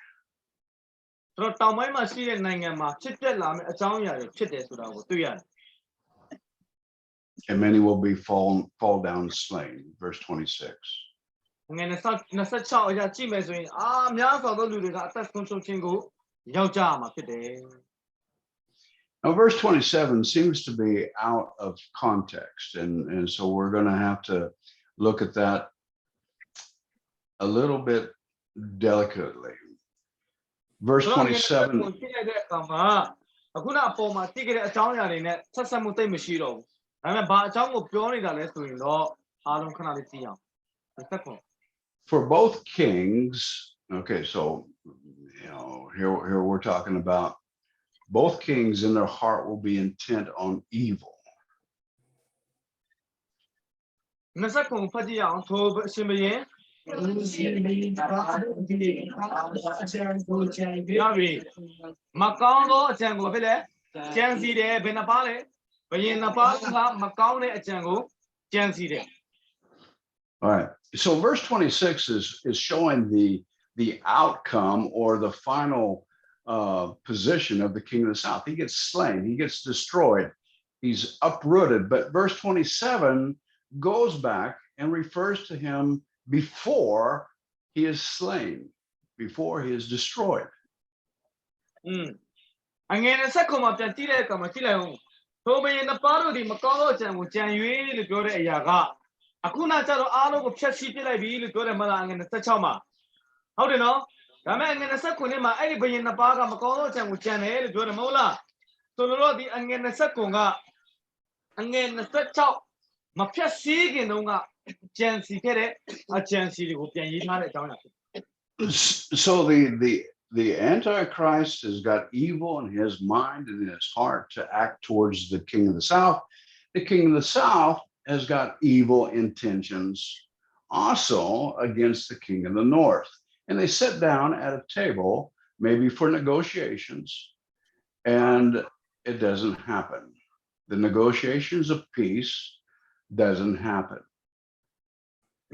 And many will be fall down slain. Verse 26. Now, verse 27 seems to be out of context, and so we're going to have to look at that a little bit delicately. Verse 27. For both kings, okay, so here we're talking about both kings in their heart will be intent on evil. All right. So verse 26 is showing the outcome or the final position of the king of the south. He gets slain. He gets destroyed. He's uprooted. But verse 27 goes back and refers to him before he is slain, before he is destroyed. အငယ်29မှာပြန်ကြည့်တဲ့အခါမှာကြည့်လိုက်အောင်ထိုဘုရင်နှစ်ပါးတို့ဒီမကောင်းသောကြံကိုကြံ၍လို့ပြောတဲ့အရာကအခုနကျတော့အားလုံးကိုဖျက်ဆီးပစ်လိုက်ပြီလို့ပြောတယ်မလားအငယ်26မှာဟုတ်တယ်နော်ဒါပေမဲ့အငယ်29မှာအဲ့ဒီဘုရင်နှစ်ပါးကမကောင်းသောကြံကိုကြံတယ်လို့ပြောတယ်မဟုတ်လားဆိုတော့ဒီအငယ်29ကအငယ်26မဖျက်ဆီးခင်တုန်းကကြံစီခဲ့တဲ့အကြံစီတွေကိုပြန်ရေးထားတဲ့အကြောင်းအရာဖြစ် So the Antichrist has got evil in his mind and in his heart to act towards the king of the south. The king of the south has got evil intentions also against the king of the north. And they sit down at a table, maybe for negotiations, and it doesn't happen. The negotiations of peace doesn't happen.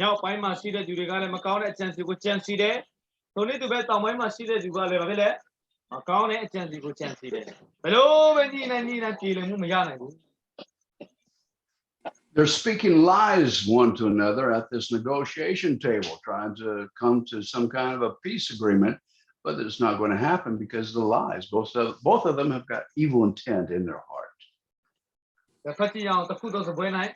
မြောက်ပိုင်းမှာရှိတဲ့သူတွေကလည်းမကောင်းတဲ့အကြံစီကိုကြံစီတယ်။ထိုနည်းတူပဲတောင်ပိုင်းမှာရှိတဲ့သူကလည်းဘာဖြစ်လဲ။မကောင်းတဲ့အကြံစီကိုကြံစီတယ်။ဘယ်လိုပဲညှိနှိုင်းပြေလည်မှုမရနိုင်ဘူး။ They're speaking lies one to another at this negotiation table, trying to come to some kind of a peace agreement, but it's not going to happen because of the lies. Both of them have got evil intent in their heart. ဖတ်ကြည့်အောင်တစ်ခုတော့စပွဲနိုင်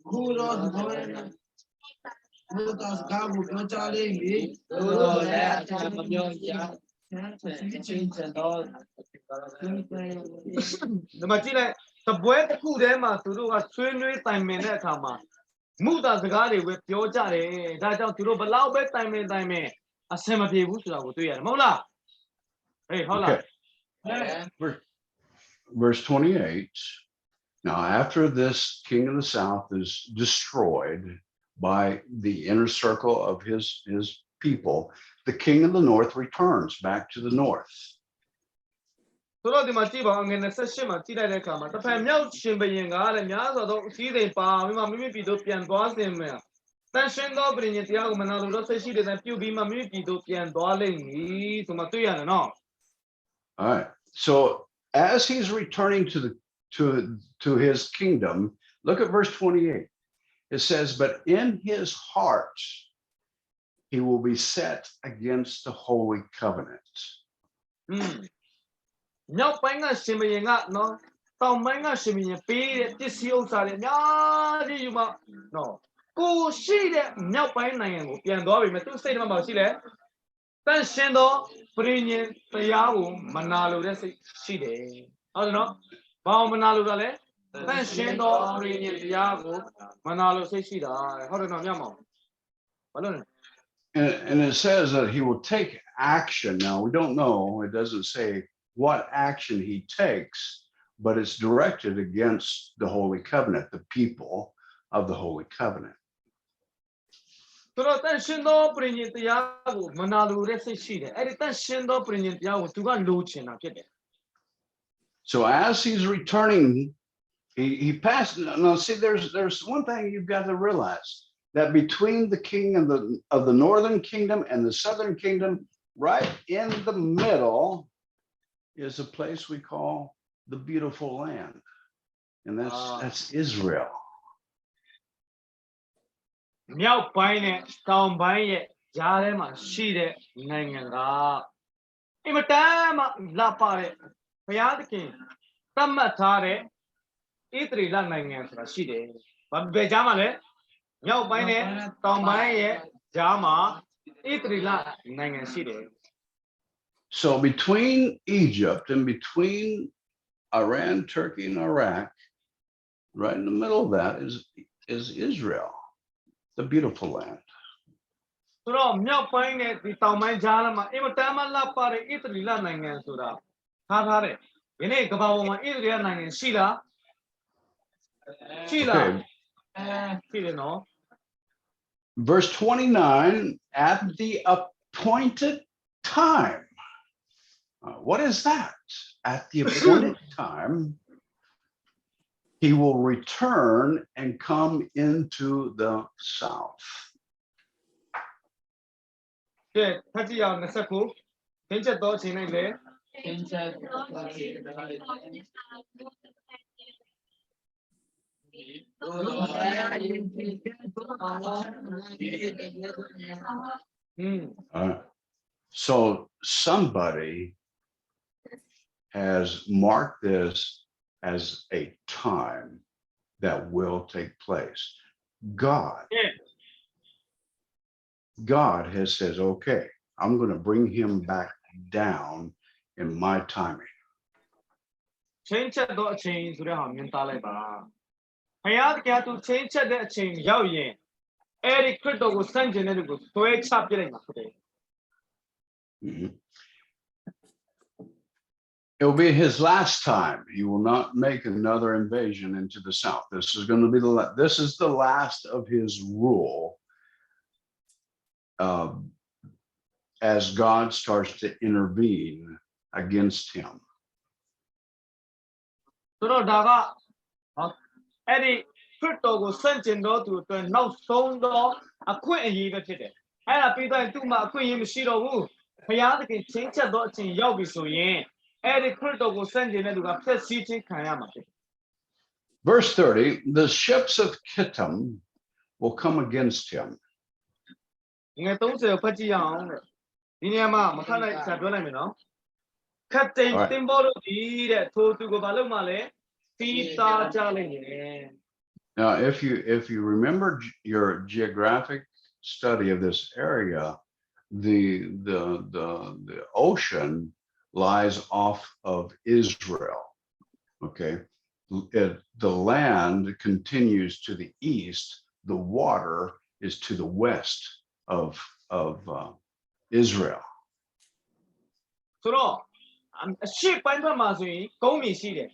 ခုတော့သဘောနဲ့ဘုရားစကားကိုပြောကြလိမ့်မည်သို့တော်လည်းအထက်မပြောရချင်းချင်တော့ ဒီမှာကြည့်လိုက်စပွဲတစ်ခုထဲမှာသူတို့ကဆွေးနွေးတိုင်ပင်တဲ့အခါမှာမူတာစကားတွေပဲပြောကြတယ်။ဒါကြောင့်သူတို့ဘလောက်ပဲတိုင်ပင်အဆင်မပြေဘူးဆိုတာကိုတွေ့ရတယ်မဟုတ်လား။ဟေးဟုတ်လား Verse 28. Now, after this king of the south is destroyed by the inner circle of his people, the king of the north returns back to the north. ဆိုတော့ဒီမှာကြည့်ပါအငယ်28မှာကြည့်လိုက်တဲ့အခါမှာတစ်ဖက်မြောက်ရှင်ဘုရင်ကလည်းများစွာသောအစည်းအဝေးပါပြီးမှမိမိပြည်သို့ပြန်သွားစဉ်မှာတန်ရှင်းသောပြည်ညတရားကိုမနာလိုတော့ဆက်ရှိတဲ့ပြုပြီးမှမိမိပြည်သို့ပြန်သွားလိမ့်မည်ဆိုမှတွေ့ရတယ်နော် All right. So as he's returning to his kingdom, look at verse 28. It says, but in his heart he will be set against the holy covenant. မြောက်ပိုင်းကရှင်ဘုရင်ကနော်တောင်ပိုင်းကရှင်ဘုရင်ပေးတဲ့ပစ္စည်းဥစ္စာတွေအများကြီးယူမှနော်ကိုရှိတဲ့မြောက်ပိုင်းနိုင်ငံကိုပြန်သွားပြီမဲ့သူစိတ်ထဲမှာရှိလဲတန်ရှင်းသောပြည်ညင်တရားကိုမနာလိုတဲ့စိတ်ရှိတယ်ဟုတ်တယ်နော်ဘာမနာလိုတာလဲတန်ရှင်းသောပြည်ညင်တရားကိုမနာလိုစိတ်ရှိတာဟုတ်တယ်နော်မြောက်မောင်ဘာလို့လဲ And it says that he will take action. Now, we don't know, it doesn't say what action he takes, but it's directed against the Holy Covenant, the people of the Holy Covenant. So as he's returning, he passed. Now, see, there's one thing you've got to realize, that between the king of the northern kingdom and the southern kingdom, right in the middle, is a place we call the beautiful land, and that's Israel. မြောက်ပိုင်းနဲ့တောင်ပိုင်းရဲ့ကြားထဲမှာရှိတဲ့နိုင်ငံကအင်မတန်မှလှပတဲ့ဘုရားသခင်သတ်မှတ်ထားတဲ့ဣသရေလနိုင်ငံဆိုတာရှိတယ်။ဘာပဲကြားမှာလဲမြောက်ပိုင်းနဲ့တောင်ပိုင်းရဲ့ကြားမှာဣသရေလနိုင်ငံရှိတယ်။ So between Egypt and between Iran, Turkey, and Iraq, right in the middle of that is Israel, the beautiful land. ဆိုတော့မြောက်ပိုင်းနဲ့ဒီတောင်ပိုင်းကြားမှာအင်မတန်မှလှပတဲ့ဣသရေလနိုင်ငံဆိုတာထားတယ်။ဒီနေ့ကမ္ဘာပေါ်မှာဣသရေလနိုင်ငံရှိလား။ရှိလား။ရှိတယ်နော် Verse 29, at the appointed time. What is that? At the appointed time, he will return and come into the south. ကဲဖတ်ကြည့်အောင်29သင်ချက်တော့အချိန်လိုက်လေ သင်ချက် So somebody has marked this as a time that will take place. God has says, okay, I'm going to bring him back down in my timing. Change the change to the mental. I had to change the change. Yao yin. Eric Crypto was sending it to a chapter. It will be his last time. He will not make another invasion into the south. This is going to be this is the last of his rule as God starts to intervene against him. So Daga Eddie Crypto was sending to no stone door a queen even today. And I be there to my queen Shiro. I had to change the dot in Yogi so yin. Eddie Crypto was sending it to a first city Kayama. Verse 30, the ships of Kittim will come against him. In don't say a petty young. Iniyama, Makana is a dollar. Cutting symbol to go Balumale, Pita Charlie. Now, if you remember your geographic study of this area, the ocean lies off of Israel. Okay, the land continues to the east. The water is to the west of Israel. So, a ship by Mazui, go me see it.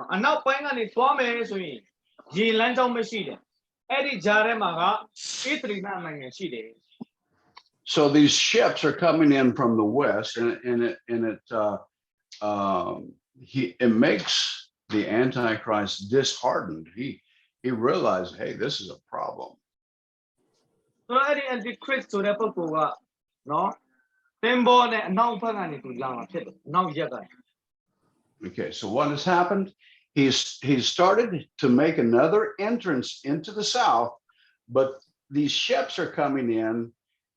And now buying on it, 12 minutes. Ye land on machine. Eddie Jaremaga, Itrina Shide. So these ships are coming in from the west, and it makes the Antichrist disheartened. He realized, hey, this is a problem. So Eddie and the Chris to the Papa, no? Tembo now Pagani to Lama, now Yaga. Okay, so what has happened? He's started to make another entrance into the south, but these ships are coming in,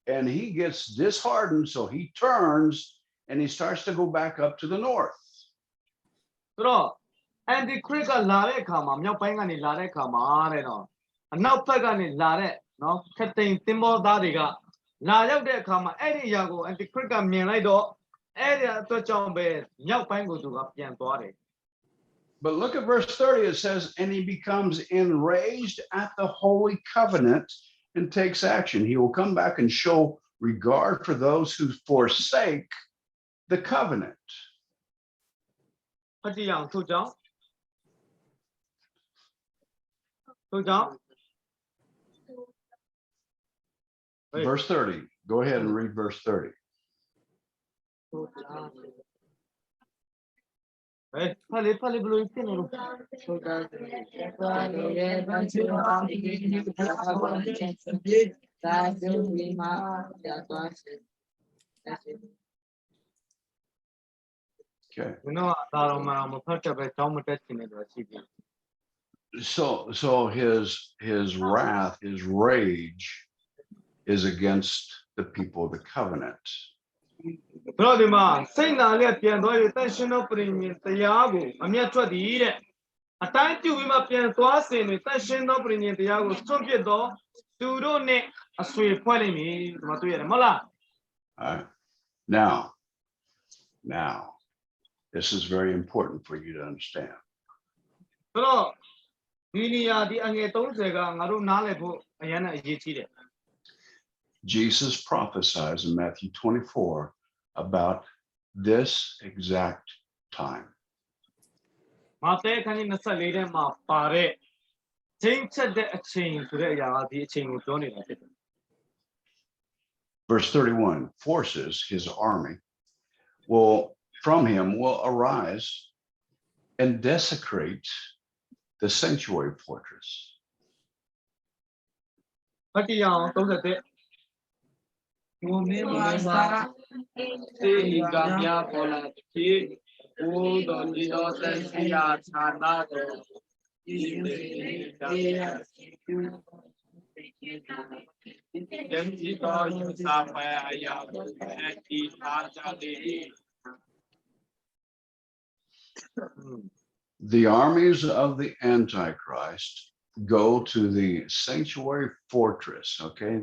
and he gets disheartened, so he turns and he starts to go back up to the north. So, and the Chris Lare Kama, no Pangani Lare Kama, and now Pagani Lare, no, Captain Timbo Dadiga, Lare de Kama, Eddie Yago, and the Cricket Mianaido, Eddie to John Bay, no Pango to Gapian Body. But look at verse 30. It says, and he becomes enraged at the holy covenant and takes action. He will come back and show regard for those who forsake the covenant. Verse 30. Go ahead and read verse 30. Okay. So his wrath, his rage is against the people of the covenant. Now, this is very important for you to understand. Jesus prophesies in Matthew 24 about this exact time. Verse 31, forces, his army, will arise and desecrate the sanctuary fortress. The armies of the Antichrist go to the sanctuary fortress. Okay,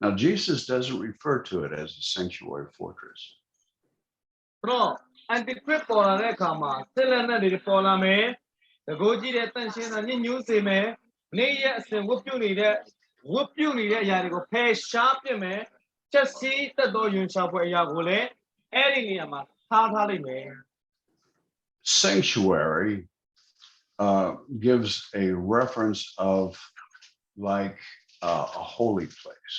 now Jesus doesn't refer to it as a sanctuary fortress. No, anti-Christပေါ်လာတဲ့အခါမှာစစ်လက်နက်တွေပေါ်လာမယ်။တကိုးကြီးတဲ့တန့်ရှင်းတာညှဉ်းညူးစေမယ်။နေ့ရက်အစဉ်ဝတ်ပြုနေတဲ့အရာတွေကိုဖယ်ရှားပြစ်မယ်။ချက်စီးတက်သောယွန်ရှာဖွယ်အရာကိုလည်းအဲ့ဒီနေရာမှာထားလိုက်မယ်။ Sanctuary gives a reference of like a holy place.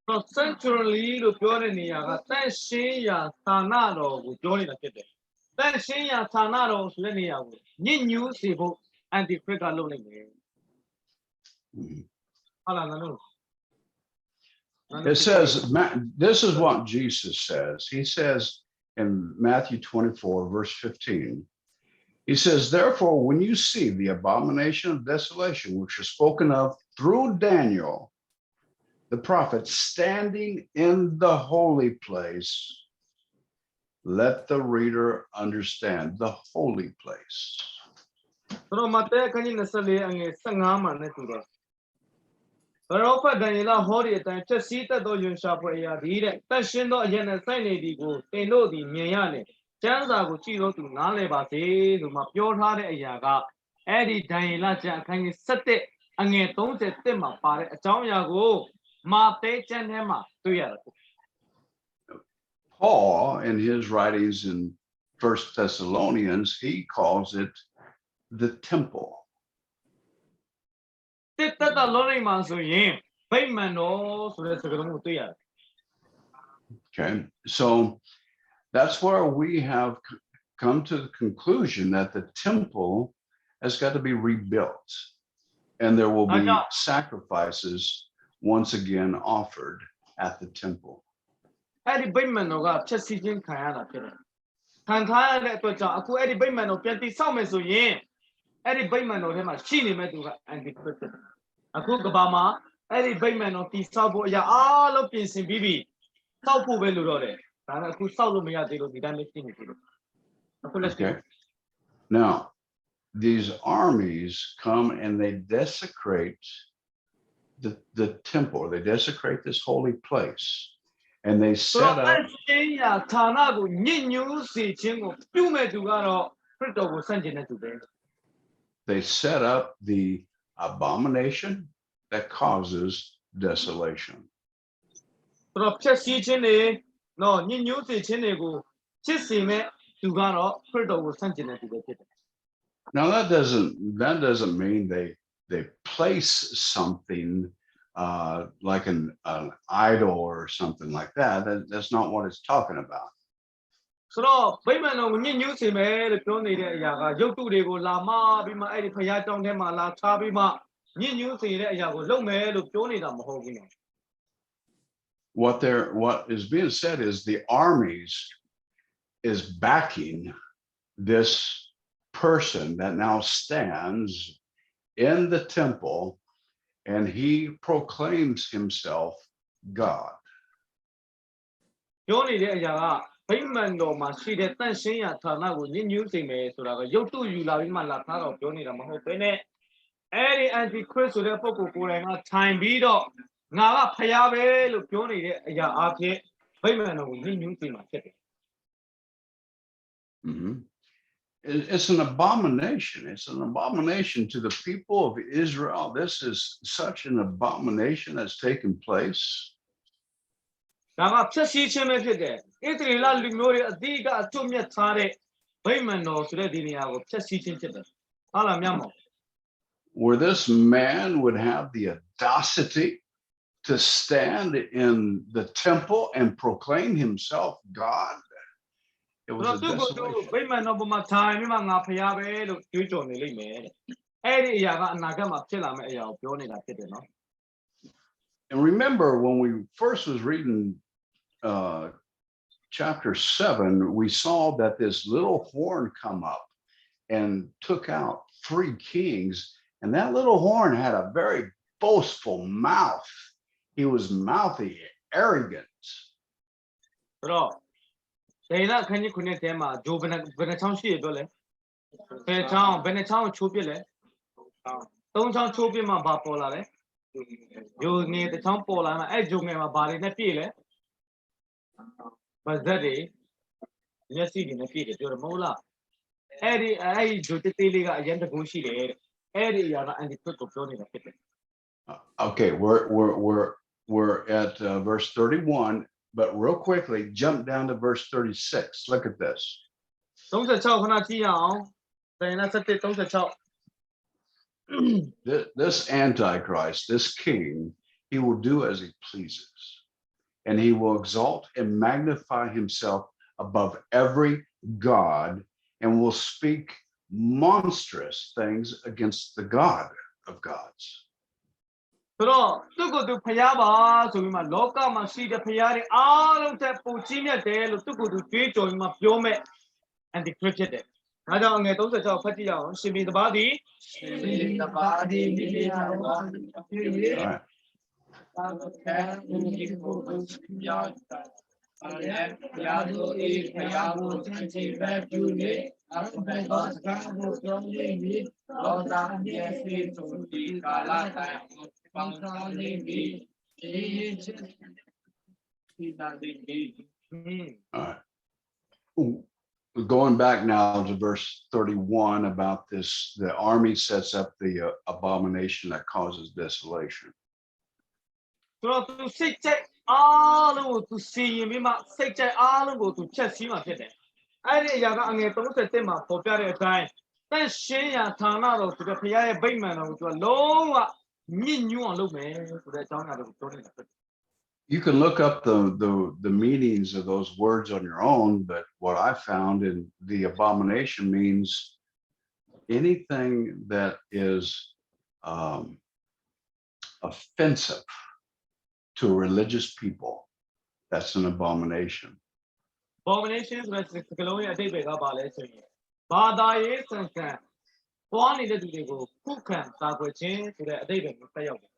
So sanctuary လို့ပြောတဲ့နေရာကတန့်ရှင်းရာဌာနတော်ကိုပြောနေတာဖြစ်တယ်။တန့်ရှင်းရာဌာနတော်ဆိုတဲ့နေရာကိုညှဉ်းညူးစေဖို့ anti-Christ ကလုပ်နိုင်တယ်။ ဟုတ်လားနော်။ It says, this is what Jesus says. He says in Matthew 24, verse 15, he says, therefore, when you see the abomination of desolation, which is spoken of through Daniel, the prophet, standing in the holy place, let the reader understand the holy place. Paul, in his writings in 1 Thessalonians, he calls it the temple. Okay, so that's where we have come to the conclusion that the temple has got to be rebuilt, and there will be sacrifices once again offered at the temple. Okay. Now, these armies come and they desecrate the temple. They desecrate this holy place. And they set up the abomination that causes desolation. Now that doesn't mean they place something like an idol or something like that. That's not what it's talking about. What is being said is the armies is backing this person that now stands in the temple, and he proclaims himself God. Mm-hmm. It's an abomination. It's an abomination to the people of Israel. This is such an abomination that's taken place. Where this man would have the audacity to stand in the temple and proclaim himself God. It was a desolation. And remember, when we first was reading chapter 7, we saw that this little horn come up, and took out 3 kings. And that little horn had a very boastful mouth. He was mouthy, arrogant. ဆိုတော့ဒေနာခန်းကြီးခုနှစ်တဲမှာဂျိုဘယ်နှချောင်းရှိရပြောလဲဘယ်ချောင်းချိုးပြစ်လဲ3ချောင်းချိုးပြစ်မှဘာပေါ်လာလဲဂျိုငယ်တစ်ချောင်းပေါ်လာမှအဲ့ဂျိုငယ်မှာဘာတွေနဲ့ပြည့်လဲဘာဇက်တွေမျက်စိတွေနဲ့ပြည့်တယ်ပြောတယ်မဟုတ်လားအဲ့ဂျိုတေးလေးကအရင်တကူရှိတယ်အဲ့ဒီအရာကအန်တီခွတ်ကိုပြောနေတာဖြစ်တယ် Okay, we're at verse 31, but real quickly jump down to verse 36. Look at this. 36ခဏကြည့်ရအောင်ဒေနာ37 This Antichrist, this king, he will do as he pleases, and he will exalt and magnify himself above every god, and will speak monstrous things against the God of gods. ဆိုတော့သူ့ကိုယ်သူဖျားပါဆိုပြီးမှလောကမှာရှိတဲ့ဖျားတွေအားလုံးထက်ပိုကြီးမြတ်တယ်လို့သူ့ကိုယ်သူကြွေးကြော်ပြီးမှပြောမဲ့ antichrist ဖြစ်တယ်။ဒါကြောင့်ငယ်36ဖတ်ကြည့်ရအောင်ရှင်ဘီတပါးသည် ရှင်တပါးသည်မိမိတော်ဘာဖြစ်၍သာသနာ့ဘုရားကိုပြောင်းတယ်။ရာဇဝေဖျားကိုသင်္ချေပဲပြု၍အဘယ်သောစကားကိုပြောနေပြီးလောကမျက်စိသူဒီကာလတိုင်ပေါင်းဆောင်နေပြီးဒီချက်ဒီတာဒီ All right. Ooh, going back now to verse 31 about this, the army sets up the abomination that causes desolation. ဆိုတော့သူစိတ်ကြိုက်အားလုံးကိုသူစီရင်ပြီးမှစိတ်ကြိုက်အားလုံးကိုသူဖြတ်စည်းမှဖြစ်တယ်။အဲ့ဒီအရာကအငယ်37မှာပေါ်ပြတဲ့အတိုင်းတန်ရှင်းရာဌာနတော်ဆိုတဲ့ဖျားရဲ့ဗိမာန်တော်ကိုသူကလုံးဝမြင့်ညွှန်းအောင်လုပ်မယ်ဆိုတဲ့အကြောင်းအရာတွေကိုပြောနေတာဖြစ်တယ် You can look up the meanings of those words on your own, but what I found in the abomination means anything that is offensive to religious people. That's an abomination. abomination ဆိုတဲ့စကားလုံးရဲ့အဓိပ္ပာယ်ကဘာလဲဆိုရင်ဘာသာရေးစံခံသွားနေတဲ့သူတွေကိုခုခံကာကွယ်ခြင်းဆိုတဲ့အဓိပ္ပာယ်ကိုသက်ရောက်တယ်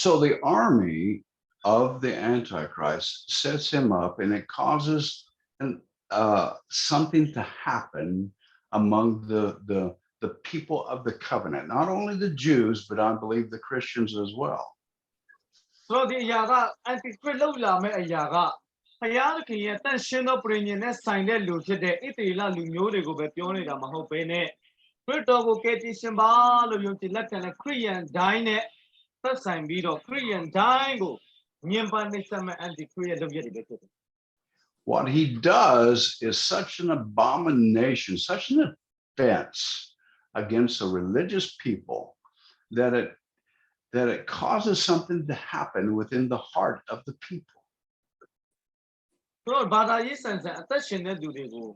So the army of the Antichrist sets him up, and it causes something to happen among the people of the covenant, not only the Jews, but I believe the Christians as well. ဆိုတော့ဒီအရာက antichrist လောက်လာမဲ့အရာကဖျားသခင်ရဲ့တန်ရှင်းသောပရိညင်နဲ့ဆိုင်တဲ့လူဖြစ်တဲ့ဣသရေလလူမျိုးတွေကိုပဲပြောနေတာမဟုတ်ဘဲနဲ့ခရစ်တော်ကိုကယ်တင်ရှင်ပါလို့ယုံကြည်လက်ခံတဲ့ခရစ်ယာန်တိုင်းနဲ့သက်ဆိုင်ပြီးတော့ခရစ်ယာန်တိုင်းကိုညှဉ်းပန်းနှိပ်စက်မဲ့ antichrist ရဲ့လုပ်ရက်တွေပဲဖြစ်တယ် What he does is such an abomination, such an offense against the religious people that it causes something to happen within the heart of the people. ဆိုတော့ဘာသာရေးဆန်ဆန်အသက်ရှင်တဲ့လူတွေကို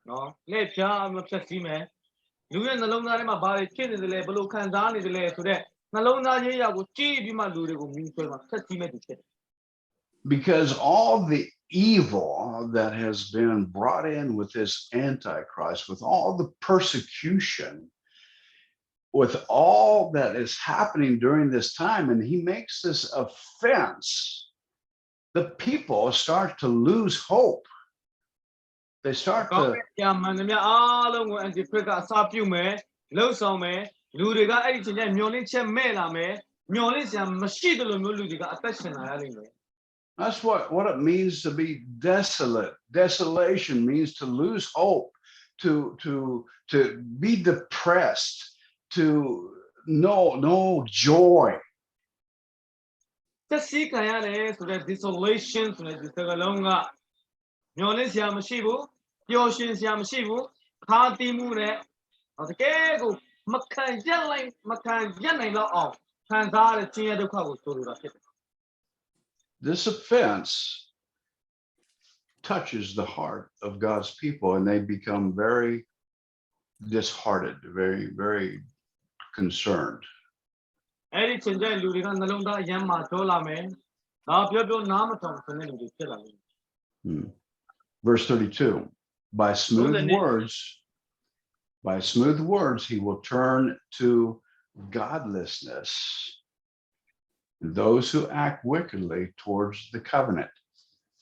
နော်လက်ဖြာမဖြတ်စည်းမယ်လူရဲ့နှလုံးသားထဲမှာဘာတွေဖြစ်နေတယ်လဲဘယ်လိုခံစားနေတယ်လဲဆိုတော့နှလုံးသားရေးရာကိုကြည့်ပြီးမှလူတွေကိုမြင်ဆွဲမှာဖြတ်စည်းမဲ့သူဖြစ်တယ် Because all the evil that has been brought in with this Antichrist, with all the persecution, with all that is happening during this time, and he makes this offense, the people start to lose hope. They start to ကြာမှန်သမျှအားလုံးကို antichrist ကအစာပြုတ်မယ်လှုပ်ဆောင်မယ်လူတွေကအဲ့ဒီချိန်ကျမျောလင့်ချက်မဲ့လာမယ်မျောလင့်စရာမရှိတယ်လို့မျိုးလူတွေကအသက်ရှင်လာရလိမ့်မယ် That's what it means to be desolate. Desolation means to lose hope, to be depressed, to no joy. သက်စီးခံရတယ်ဆိုတဲ့ desolation ဆိုတဲ့ဒီစကားလုံးကမျောလင့်စရာမရှိဘူးပျော်ရွှင်စရာမရှိဘူးခါတီးမှုနဲ့တကယ်ကိုမခံရက်နိုင်တော့အောင်ခံစားရတဲ့ခြင်းရဒုက္ခကိုဆိုလိုတာဖြစ်တယ် This offense touches the heart of God's people, and they become very disheartened, very, very concerned. အဲ့ဒီချိန်ကျလူတွေကနှလုံးသားအယမ်းမှာဒေါ်လာမယ်။ဒါပြောနားမထောင်စတဲ့လူတွေဖြစ်လာတယ် Verse 32, by smooth words By smooth words, he will turn to godlessness those who act wickedly towards the covenant.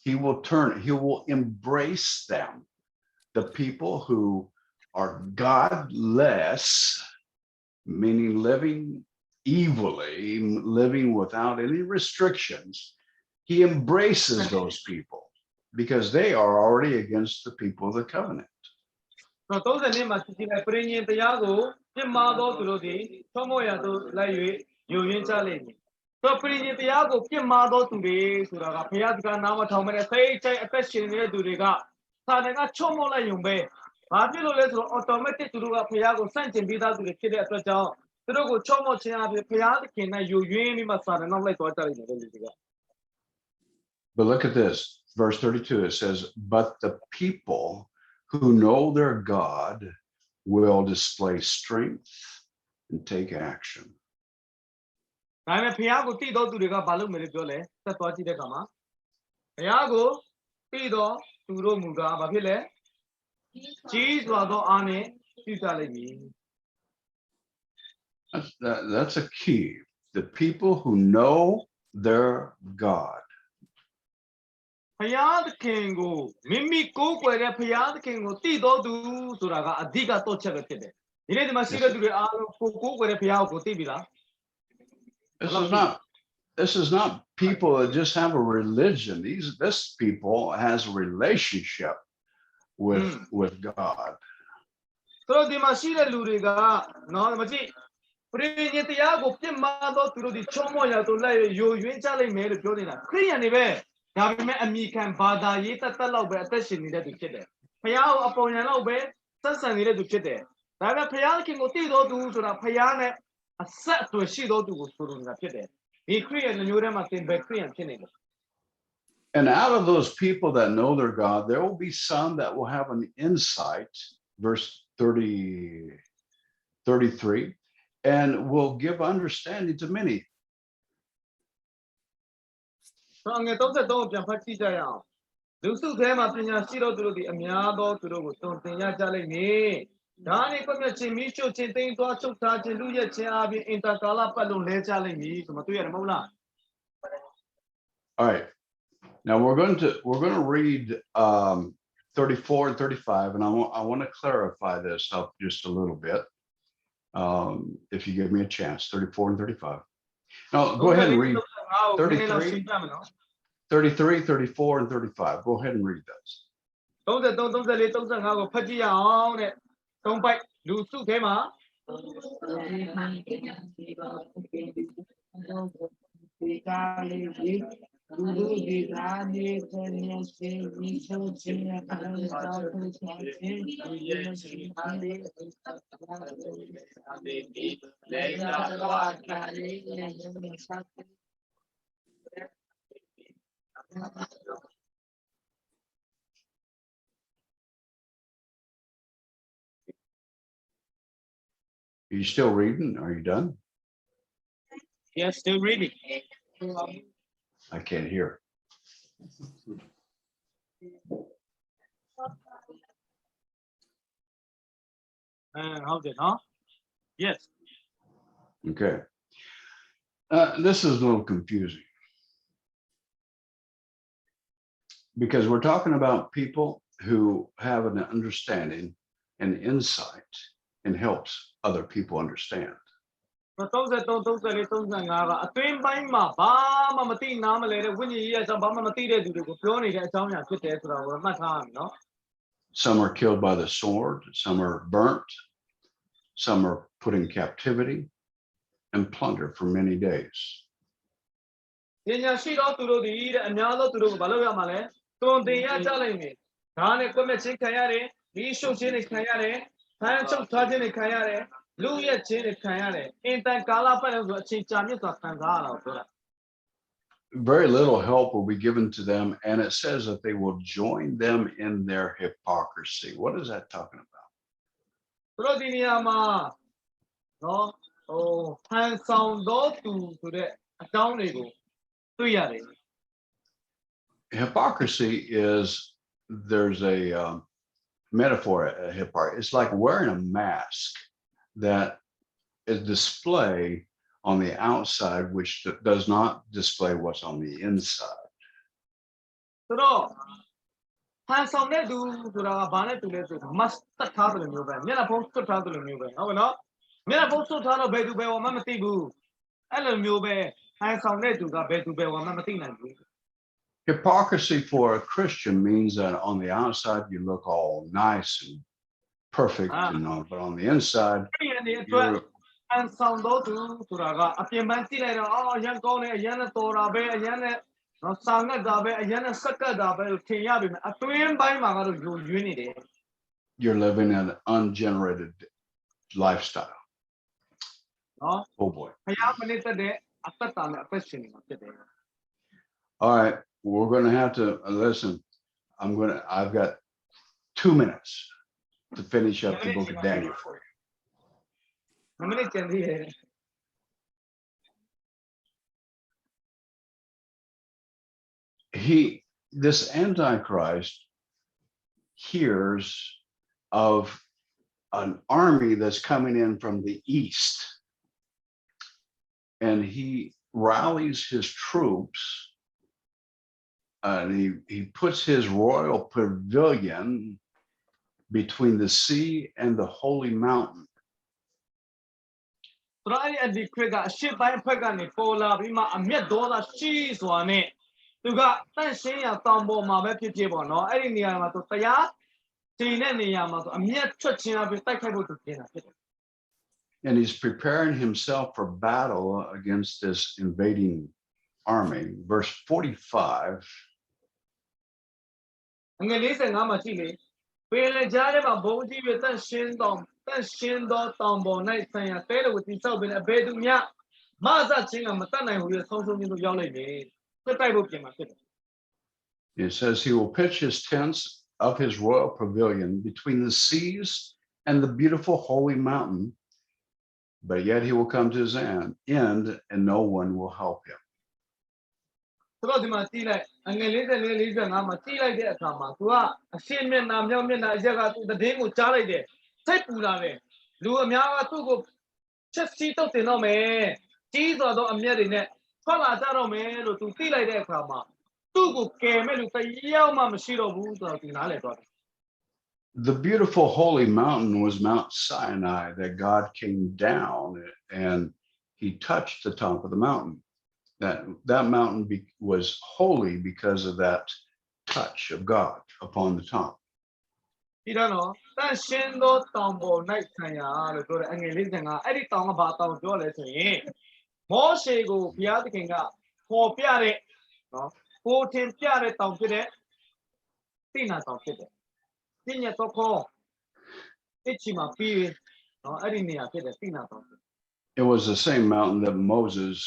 He will embrace them, the people who are godless, meaning living evilly, living without any restrictions. He embraces those people because they are already against the people of the covenant. တော့30မှာကြည့်လိုက်ပရိညင်တရားကိုပြစ်မှားသောသူတို့သည်ချောမောရသို့လိုက်၍ယိုယွင်းကြလိမ့်မည်။တော့ပရိညင်တရားကိုပြစ်မှားသောသူတွေဆိုတာကဘုရားစကားနားမထောင်မဲ့စိတ်ချိုက်အသက်ရှင်နေတဲ့သူတွေကသာတန်ကချောမောလိုက်ယုံပဲ။ဘာဖြစ်လို့လဲဆိုတော့ automatic သူတို့ကဘုရားကိုစန့်ကျင်ပြီးသားသူတွေဖြစ်တဲ့အတွက်ကြောင့်သူတို့ကိုချောမောခြင်းအပြင်ဘုရားသခင်နဲ့ယိုယွင်းပြီးမှသာတန်နောက်လိုက်သွားကြလိမ့်မယ်လို့လူတွေက But look at this, verse 32, it says, but the people who know their God will display strength and take action. ဒါပေမဲ့ဘုရားကိုတည်တော်သူတွေကဘာလုပ်မယ်လို့ပြောလဲသက်သွားကြည့်တဲ့အခါမှာဘုရားကိုတည်တော်သူတို့မူကားဘာဖြစ်လဲကြီးစွာသောအားနဲ့ပြုကြလိမ့်မည် That's a key. The people who know their God. ဘုရားသခင်ကိုမိမိကိုးကွယ်တဲ့ဘုရားသခင်ကိုတည်တော်သူဆိုတာကအဓိကတော့ချက်ပဲဖြစ်တယ်ဒီနေ့ဒီမှာရှိတဲ့သူတွေအားလုံးကိုကိုးကွယ်တဲ့ဘုရားကိုသိပြီလား This is not people that just have a religion. This people has a relationship with God. ဆိုတော့ဒီမှာရှိတဲ့လူတွေကနော်မကြည့်ပရိညင်တရားကိုပြစ်မှားသောသူတို့ဒီချောမောရသို့လိုက်ယိုယွင်းကြလိမ့်မယ်လို့ပြောနေတာခရိယန်တွေပဲဒါပေမဲ့အမိခံဘာသာရေးတတ်လောက်ပဲအသက်ရှင်နေတဲ့သူဖြစ်တယ်ဘုရားကိုအပေါ်ညာလောက်ပဲဆက်ဆံနေတဲ့သူဖြစ်တယ်ဒါပေမဲ့ဘုရားခင်ကိုတည်တော်သူဆိုတာဘုရားနဲ့အဆက်အသွယ်ရှိတော်သူကိုဆိုလိုနေတာဖြစ်တယ်ဒီခရိယန်မျိုးထဲမှာသင်ပဲခရိယန်ဖြစ်နေတယ် And out of those people that know their God, there will be some that will have an insight, verse 33, and will give understanding to many. ငယ်33ပြန်ဖတ်ကြည့်ကြရအောင်လူစုထဲမှာပညာရှိတော်သူတို့ဒီအများသောသူတို့ကိုတုံသင်ရကြလိမ့်မည်ဒါနဲ့ကွမျက်ချင်းမိရှုချင်းသိမ်းသွားချုပ်ထားခြင်းလူရဲ့ချင်းအပြင်အင်တာကာလပတ်လုံးလဲကြလိမ့်မည်ဆိုမှတွေ့ရတယ်မဟုတ်လား All right. Now we're going to read 34 and 35, and I want to clarify this up just a little bit. If you give me a chance, 34 and 35. Now go ahead and read 33, 34, and 35. Go ahead and read those. 33 34 35ကိုဖတ်ကြည့်ရအောင်တဲ့သုံးပိုက်လူစုထဲမှာ Guru Divani Kanyasi Vishwachina Are you still reading? Are you done? Yes, still reading. I can't hear. How's it, huh? Yes. Okay. This is a little confusing because we're talking about people who have an understanding and insight and helps other people understand. 33 34 35ကအသွင်းပိုင်းမှာဘာမှမသိနားမလဲတဲ့ဝိညာဉ်ရေးအကြောင်းဘာမှမသိတဲ့သူတွေကိုပြောနေတဲ့အကြောင်းအရာဖြစ်တယ်ဆိုတာကိုမှတ်ထားရမယ်နော် Some are killed by the sword, some are burnt, some are put in captivity and plundered for many days. ပညာရှိသောသူတို့ဒီတဲ့အများသောသူတို့ကိုဘာလုပ်ရမှာလဲတွင်တင်ရကြလိမ့်မယ်ဒါနဲ့ကွက်မဲ့ချင်းခံရတယ်ဒီရှုပ်ချင်းတွေခံရတယ်ဖမ်းချုပ်ထားခြင်းတွေခံရတယ်လူရဲ့ချင်းတွေခံရတယ်အင်တန်ကာလပတ်လုံးဆိုအချိန်ကြာမြင့်စွာခံစားရတာကိုပြောတာ Very little help will be given to them, and it says that they will join them in their hypocrisy. What is that talking about? ဆိုတော့ဒီနေရာမှာနော်ဖန်ဆောင်သောသူဆိုတဲ့အကြောင်းတွေကိုတွေ့ရတယ် Hypocrisy is there's a metaphor, hip part. It's like wearing a mask that is display on the outside, which does not display what's on the inside. So, handsome ne do sura bane tu le so must tha the new ban. Mera post tha the new ban.ဟုတ်နော်Mera post thaတော့ဘယ်သူပဲဝမမသိဘူးအဲ့လိုမျိုးပဲ handsome နဲ့သူကဘယ်သူပဲဝမမသိနိုင်ဘူး Hypocrisy for a Christian means that on the outside you look all nice and perfect, but on the inside, အဲ့ဒီအတွက် handsome တော့သူဆိုတာကအပြင်ပန်းကြည့်လိုက်တော့အော်အရန်ကောင်းတယ်အရန်နဲ့တော်တာပဲအရန်နဲ့စာငတ်တာပဲအရန်နဲ့စက်ကတ်တာပဲလို့ထင်ရပြီမယ်အတွင်းပိုင်းမှာကတော့ယိုယွင်းနေတယ် you're living an ungenerated lifestyle. နော် Oh boy. ဘုရားမနစ်သက်တဲ့အသက်တာနဲ့အသက်ရှင်နေတာဖြစ်တယ် All right, we're going to have to listen. I've got 2 minutes to finish up the book of Daniel for you. 2 minutes ကျန်သေးတယ် This Antichrist hears of an army that's coming in from the east, and he rallies his troops, and he puts his royal pavilion between the sea and the holy mountain. ဆိုတော့အဲ့ဒီခရစ်ကအရှစ်ပိုင်းဖက်ကနေပေါ်လာပြီးမှအမျက်ဒေါသရှိစွာနဲ့သူကတန့်ရှင်းရတောင်ပေါ်မှာပဲဖြစ်ဖြစ်ပေါ့နော်အဲ့ဒီနေရာမှာသူတရားတည်တဲ့နေရာမှာသူအမျက်ထွက်ခြင်းအပြင်တိုက်ခိုက်ဖို့သူပြင်တာဖြစ်တယ် And he's preparing himself for battle against this invading army. Verse 45. ငွေ45မှာကြည့်လေပင်လေကြားထဲမှာဘုံကြီးပြတန့်ရှင်းသောတောင်ပေါ်၌ဆံရတဲလို့တိဆောက်ပြီးအဘယ်သူမျှမဆချင်းကမတတ်နိုင်ဘူးရဆုံးရှုံးခြင်းတို့ရောက်လိုက်တယ်ပြတိုက်ဖို့ပြင်မှာဖြစ်တယ် It says he will pitch his tents of his royal pavilion between the seas and the beautiful holy mountain, but yet he will come to his end and no one will help him. ဆိုတော့ဒီမှာကြည့်လိုက်ငွေ45မှာကြည့်လိုက်တဲ့အခါမှာသူကအရှင်းမျက်နှာမြောက်မျက်နှာအရက်ကသူတည်င်းကိုကြားလိုက်တယ်စိတ်ပူလာတယ်လူအများကသူ့ကိုချက်စီးတော့တင်တော့မယ်ကြီးစွာသောအမျက်တွေနဲ့ထွက်လာကြတော့မယ်လို့သူသိလိုက်တဲ့အခါမှာသူ့ကိုကယ်မဲ့လူတယောက်မှမရှိတော့ဘူးဆိုတော့သူနားလည်သွားတယ် The beautiful holy mountain was Mount Sinai that God came down and he touched the top of the mountain. That mountain was holy because of that touch of God upon the top. ဒီတော့တန်ရှင်းသောတောင်ပေါ်၌ဆံရလို့ပြောတယ်အငယ်45အဲ့ဒီတောင်ကဘာတောင်ပြောလဲဆိုရင်မောရှေကိုဘုရားသခင်ကပေါ်ပြတဲ့နော်ကိုထင်ပြတဲ့တောင်ဖြစ်တဲ့တိနာတောင်ဖြစ်တယ်ပညာတော့ခေါ်အချီမှာပြီးနော်အဲ့ဒီနေရာဖြစ်တယ်တိနာတောင် It was the same mountain that Moses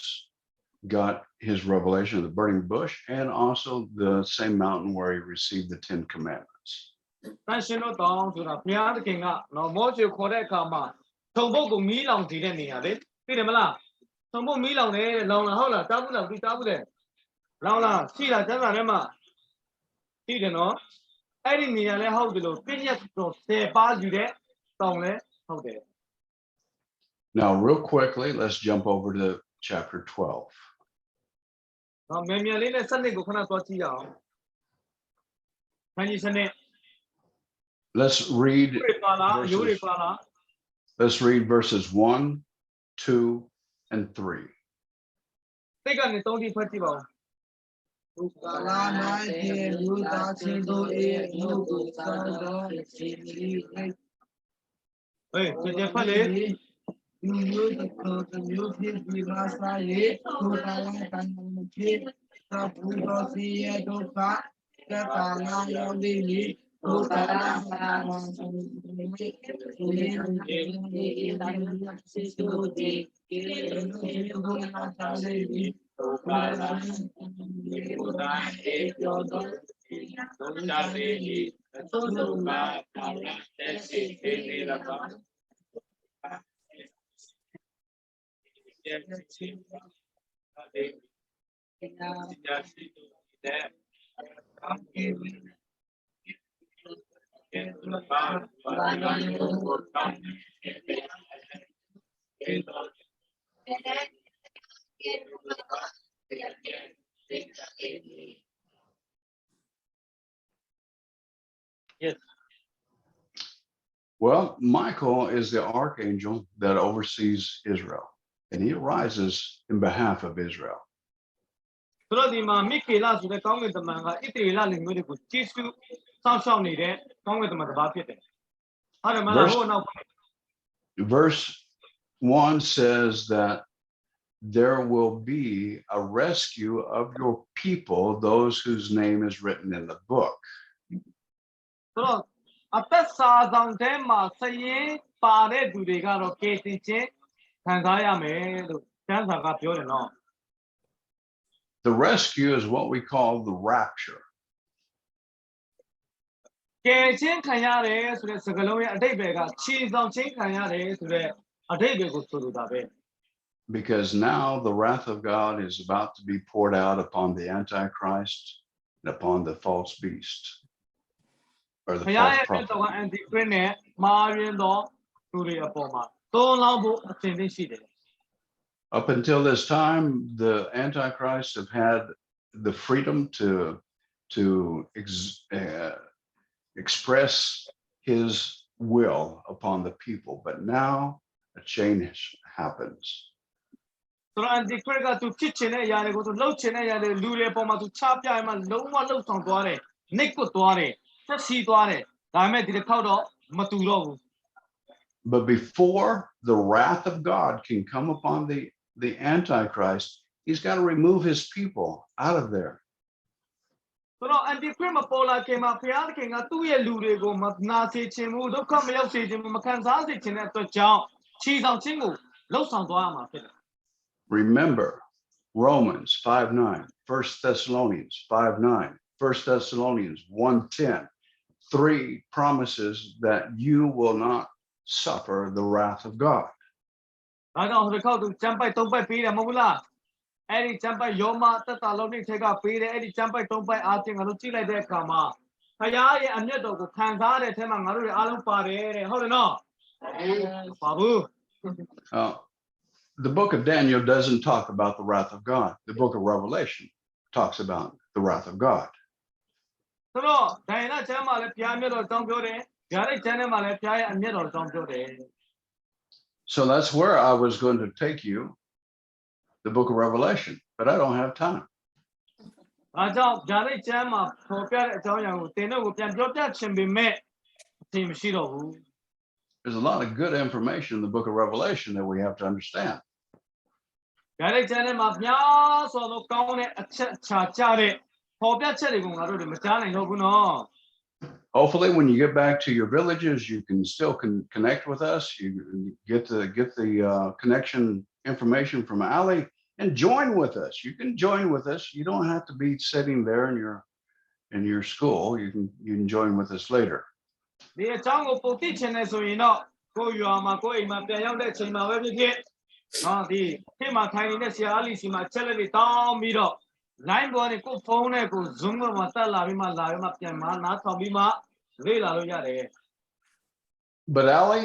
got his revelation of the burning bush, and also the same mountain where he received the 10 commandments. တန်ရှင်းသောတောင်ဆိုတာဘုရားသခင်ကနော်မောရှေခေါ်တဲ့အခါမှာထုံပုတ်ကိုမီးလောင်တည်တဲ့နေရာလေသိတယ်မလားထုံပုတ်မီးလောင်တယ်လောင်လာဟုတ်လားတားဘူးလားပြီးတားဘူးလေလောင်လာရှိလားကျမ်းစာထဲမှာသိတယ်နော်အဲ့ဒီနေရာလဲဟုတ်တယ်လို့ပြည့်ညတ်တော်10ပါးယူတဲ့တောင်လဲဟုတ်တယ် Now, real quickly, let's jump over to chapter 12. နော်မြန်မြန်လေးနဲ့စနစ်ကိုခဏသွားကြည့်ရအောင်ခန်းကြီးစနစ် Let's read ပါလားရိုးတွေ verses, ပါလား let's read verses 1, 2, and 3. သိက္ခာနဲ့3တိဖတ်ကြည့်ပါဦး Kala nai ke lu ta chin do e lu ku sa do chi ni e ဟေးကြည့်ဖတ်လေ lu lu ko to lu phi bi ma sa ye ku ta la kan mu chi ta pu do si ye do ka ka ta la yo di ni ku ta la sa ma sa ni ni ni ni ta ni si su di ke ni do na ta le ni ku ta la ni ku ta e yo do ta le ni to do ka ta la te si ke ni la ka Yes. Well, Michael is the archangel that oversees Israel, and he arises in behalf of Israel. ဆိုတော့ဒီမှာမိကေလဆိုတဲ့ကောင်းကင်တမန်ကဣသရေလလူမျိုးတွေကိုကြည့်ရှုစောင့်ရှောက်နေတဲ့ကောင်းကင်တမန်တစ်ပါးဖြစ်တယ်။ဟုတ်တယ်မလားဟိုနောက် Verse 1 says that there will be a rescue of your people, those whose name is written in the book. ဆိုတော့အသက်စာဆောင်ထဲမှာစရင်ပါတဲ့သူတွေကတော့ကေတင်ချင်းခံစားရမယ်လို့ကျမ်းစာကပြောတယ်နော် The rescue is what we call the rapture. ကယ်ချင်းခံရတယ်ဆိုတဲ့စကားလုံးရဲ့အဓိပ္ပာယ်ကခြေဆောင်ချင်းခံရတယ်ဆိုတဲ့အဓိပ္ပာယ်ကိုဆိုလိုတာပဲ Because now the wrath of God is about to be poured out upon the Antichrist and upon the false beast, or the ဘုရား false ရဲ့ပြတ် prophet. တော်ကအန်တီခရစ်နဲ့မာရင်တော်သူတွေအပေါ်မှာသုံးလောင်းဖို့အစဉ်သင့်ရှိတယ် Up until this time, the Antichrist have had the freedom to express his will upon the people, but now a change happens. ဆိုတော့အန်တီခရစ်ကသူဖြစ်ချင်တဲ့အရာတွေကိုသူလှုပ်ချင်တဲ့အရာတွေလူတွေအပေါ်မှာသူချပြရင်မှလုံးဝလှုပ်ဆောင်သွားတယ်နှိပ်ကွပ်သွားတယ်ဆက်စီသွားတယ်ဒါပေမဲ့ဒီတစ်ခေါက်တော့မတူတော့ဘူး But before the wrath of God can come upon the Antichrist, he's got to remove his people out of there. ဆိုတော့အန်တီခရစ်မပေါ်လာခင်မှာဘုရားသခင်ကသူ့ရဲ့လူတွေကိုမနာစေခြင်းဘူးဒုက္ခမရောက်စေခြင်းဘူးမခံစားစေခြင်းတဲ့အတွက်ကြောင့်ခြေဆောင်ခြင်းကိုလှုပ်ဆောင်သွားရမှာဖြစ်တယ် Remember Romans 5:9, 1 Thessalonians 5:9, 1 Thessalonians 1:10, 3 promises that you will not suffer the wrath of God. ဒါကြောင့်ဟိုတစ်ခေါက်သူကျမ်းပိုက်၃ပိုက်ပေးတယ်မဟုတ်ဘူးလားအဲ့ဒီကျမ်းပိုက်ယောမသက်တာလုံးနှစ်ထက်ကပေးတယ်အဲ့ဒီကျမ်းပိုက်၃ပိုက်အားဖြင့်ငါတို့ကြည့်လိုက်တဲ့အခါမှာဘုရားရဲ့အမျက်တော်ကိုခံစားရတဲ့အထက်မှာငါတို့တွေအားလုံးပါတယ်တဲ့ဟုတ်တယ်နော်ပါဘူး The book of Daniel doesn't talk about the wrath of God. The book of Revelation talks about the wrath of God. ဆိုတော့ဒိုင်နာကျမ်းမှာလည်းဘုရားအမျက်တော်တောင်းပြောတယ်ဗျာဒိတ်ကျမ်းထဲမှာလည်းဘုရားရဲ့အမျက်တော်တောင်းပြောတယ် So that's where I was going to take you, the book of Revelation, but I don't have time. အားကြောင့်ဗျာဒိတ်ကျမ်းမှာပေါ်ပြတဲ့အကြောင်းအရာကိုသင်တို့ကိုပြန်ပြောပြချင်ပေမဲ့အချိန်မရှိတော့ဘူး There's a lot of good information in the book of Revelation that we have to understand. ဗျာဒိတ်ကျမ်းထဲမှာများစွာသောကောင်းတဲ့အချက်ချာကြတဲ့ပေါ်ပြချက်တွေကိုငါတို့တွေမကြားနိုင်တော့ဘူးနော် Hopefully, when you get back to your villages, you can still connect with us. You get the connection information from Ali and join with us. You can join with us. You don't have to be sitting there in your school. You can join with us later. ဒီအကြောင်းကိုပိုသိချင်တယ်ဆိုရင်တော့ကိုရွာမှာကိုအိမ်မှာပြန်ရောက်တဲ့အချိန်မှာပဲဖြစ်ဖြစ်နော်ဒီခေတ်မှာထိုင်နေတဲ့ဆရာအလီစီမှာချက်လက်တွေတောင်းပြီးတော့ line ပေါ်နေကိုဖုန်းနဲ့ကို zoom ပေါ်မှာတက်လာပြီးမှလာပြီးမှပြန်မှာနားထောင်ပြီးမှလေ့လာလို့ရတယ် But Ali,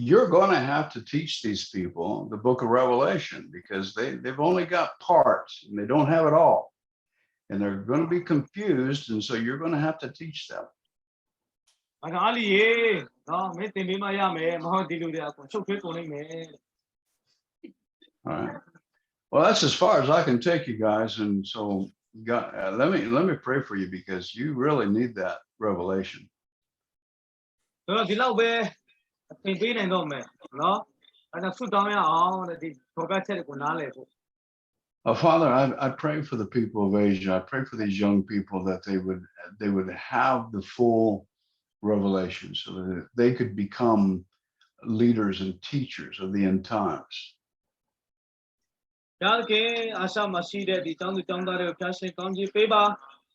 you're going to have to teach these people the book of Revelation because they've only got parts and they don't have it all. And they're going to be confused. And so you're going to have to teach them. အဲ့ဒါအလီရေနော်မင်းသင်ပေးမှရမယ်မဟုတ်ဒီလူတွေအကုန်ချုပ်ထွေးကုန်နေမယ် All right. Well, that's as far as I can take you guys. And so God, let me pray for you because you really need that revelation. ဆိုတော့ဒီလောက်ပဲသင်ပေးနိုင်တော့မယ်နော်အဲ့ဒါဆုတောင်းရအောင်တဲ့ဒီပေါ်ပြချက်တွေကိုနားလည်ဖို့ Father, I pray for the people of Asia. I pray for these young people that they would have the full revelation so that they could become leaders and teachers of the end times. ဘုရားခင်အာရှမှာရှိတဲ့ဒီကျောင်းသူကျောင်းသားတွေကိုဖျားရှင်ကောင်းကြီးပေးပါ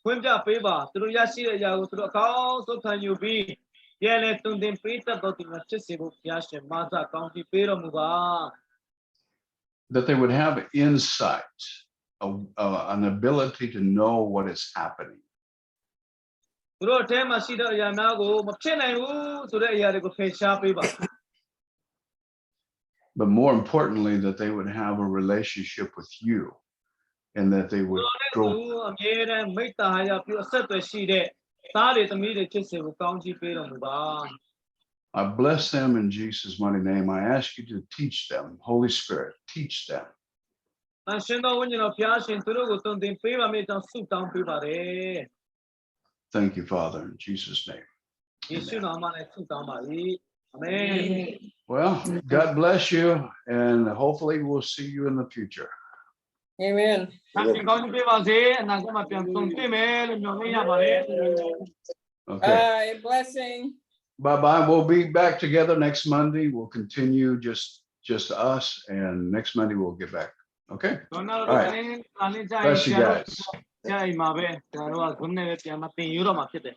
ဖွင့်ပြပေးပါသူတို့ရရှိတဲ့အရာကိုသူတို့အကောင်းဆုံးခံယူပြီးပြန်လဲတုန်တင်ပေးတတ်တော်သူများဖြစ်စေဖို့ဘုရားရှင်မဆကောင်းကြီးပေးတော်မူပါ That they would have insight, an ability to know what is happening. သူတို့အထဲမှာရှိတဲ့အရာများကိုမဖြစ်နိုင်ဘူးဆိုတဲ့အရာတွေကိုဖယ်ရှားပေးပါ But more importantly, that they would have a relationship with you and that they သူ would တို့နဲ့သူ grow. အမြဲတမ်းမိတ္တာဟာရပြုအဆက်အသွယ်ရှိတဲ့သားတွေသမီးတွေဖြစ်စေကိုကောင်းချီးပေးတော်မူပါ I bless them in Jesus' mighty name. I ask you to teach them, Holy Spirit, teach them. တန်ရှင်တော်ဝိညာဉ်တော်ဖျားရှင်သူတို့ကိုတုံသင်ပေးပါမယ့်အကြောင်းဆုတောင်းပေးပါတယ် Thank you, Father, in Jesus' name. ယေရှုနာမနဲ့ဆုတောင်းပါ၏အာမင် Well, God bless you, and hopefully we'll see you in the future. Amen. တန်ရှင်ကောင်းချီးပေးပါစေအနာဂတ်မှာပြန်ဆုံတွေ့မယ်လို့မျှော်လင့်ရပါတယ် Okay. A blessing. Bye-bye. We'll be back together next Monday. We'll continue just us, and next Monday we'll get back. Okay? ကျွန်တော် All တို့ right. တိုင်းလာနေကြရင် Bless you guys. ကြာအိမ်မှာပဲကျွန်တော်တို့ကဂုဏ်နဲ့ပဲပြန်မတင်ယူတော့မှာဖြစ်တယ်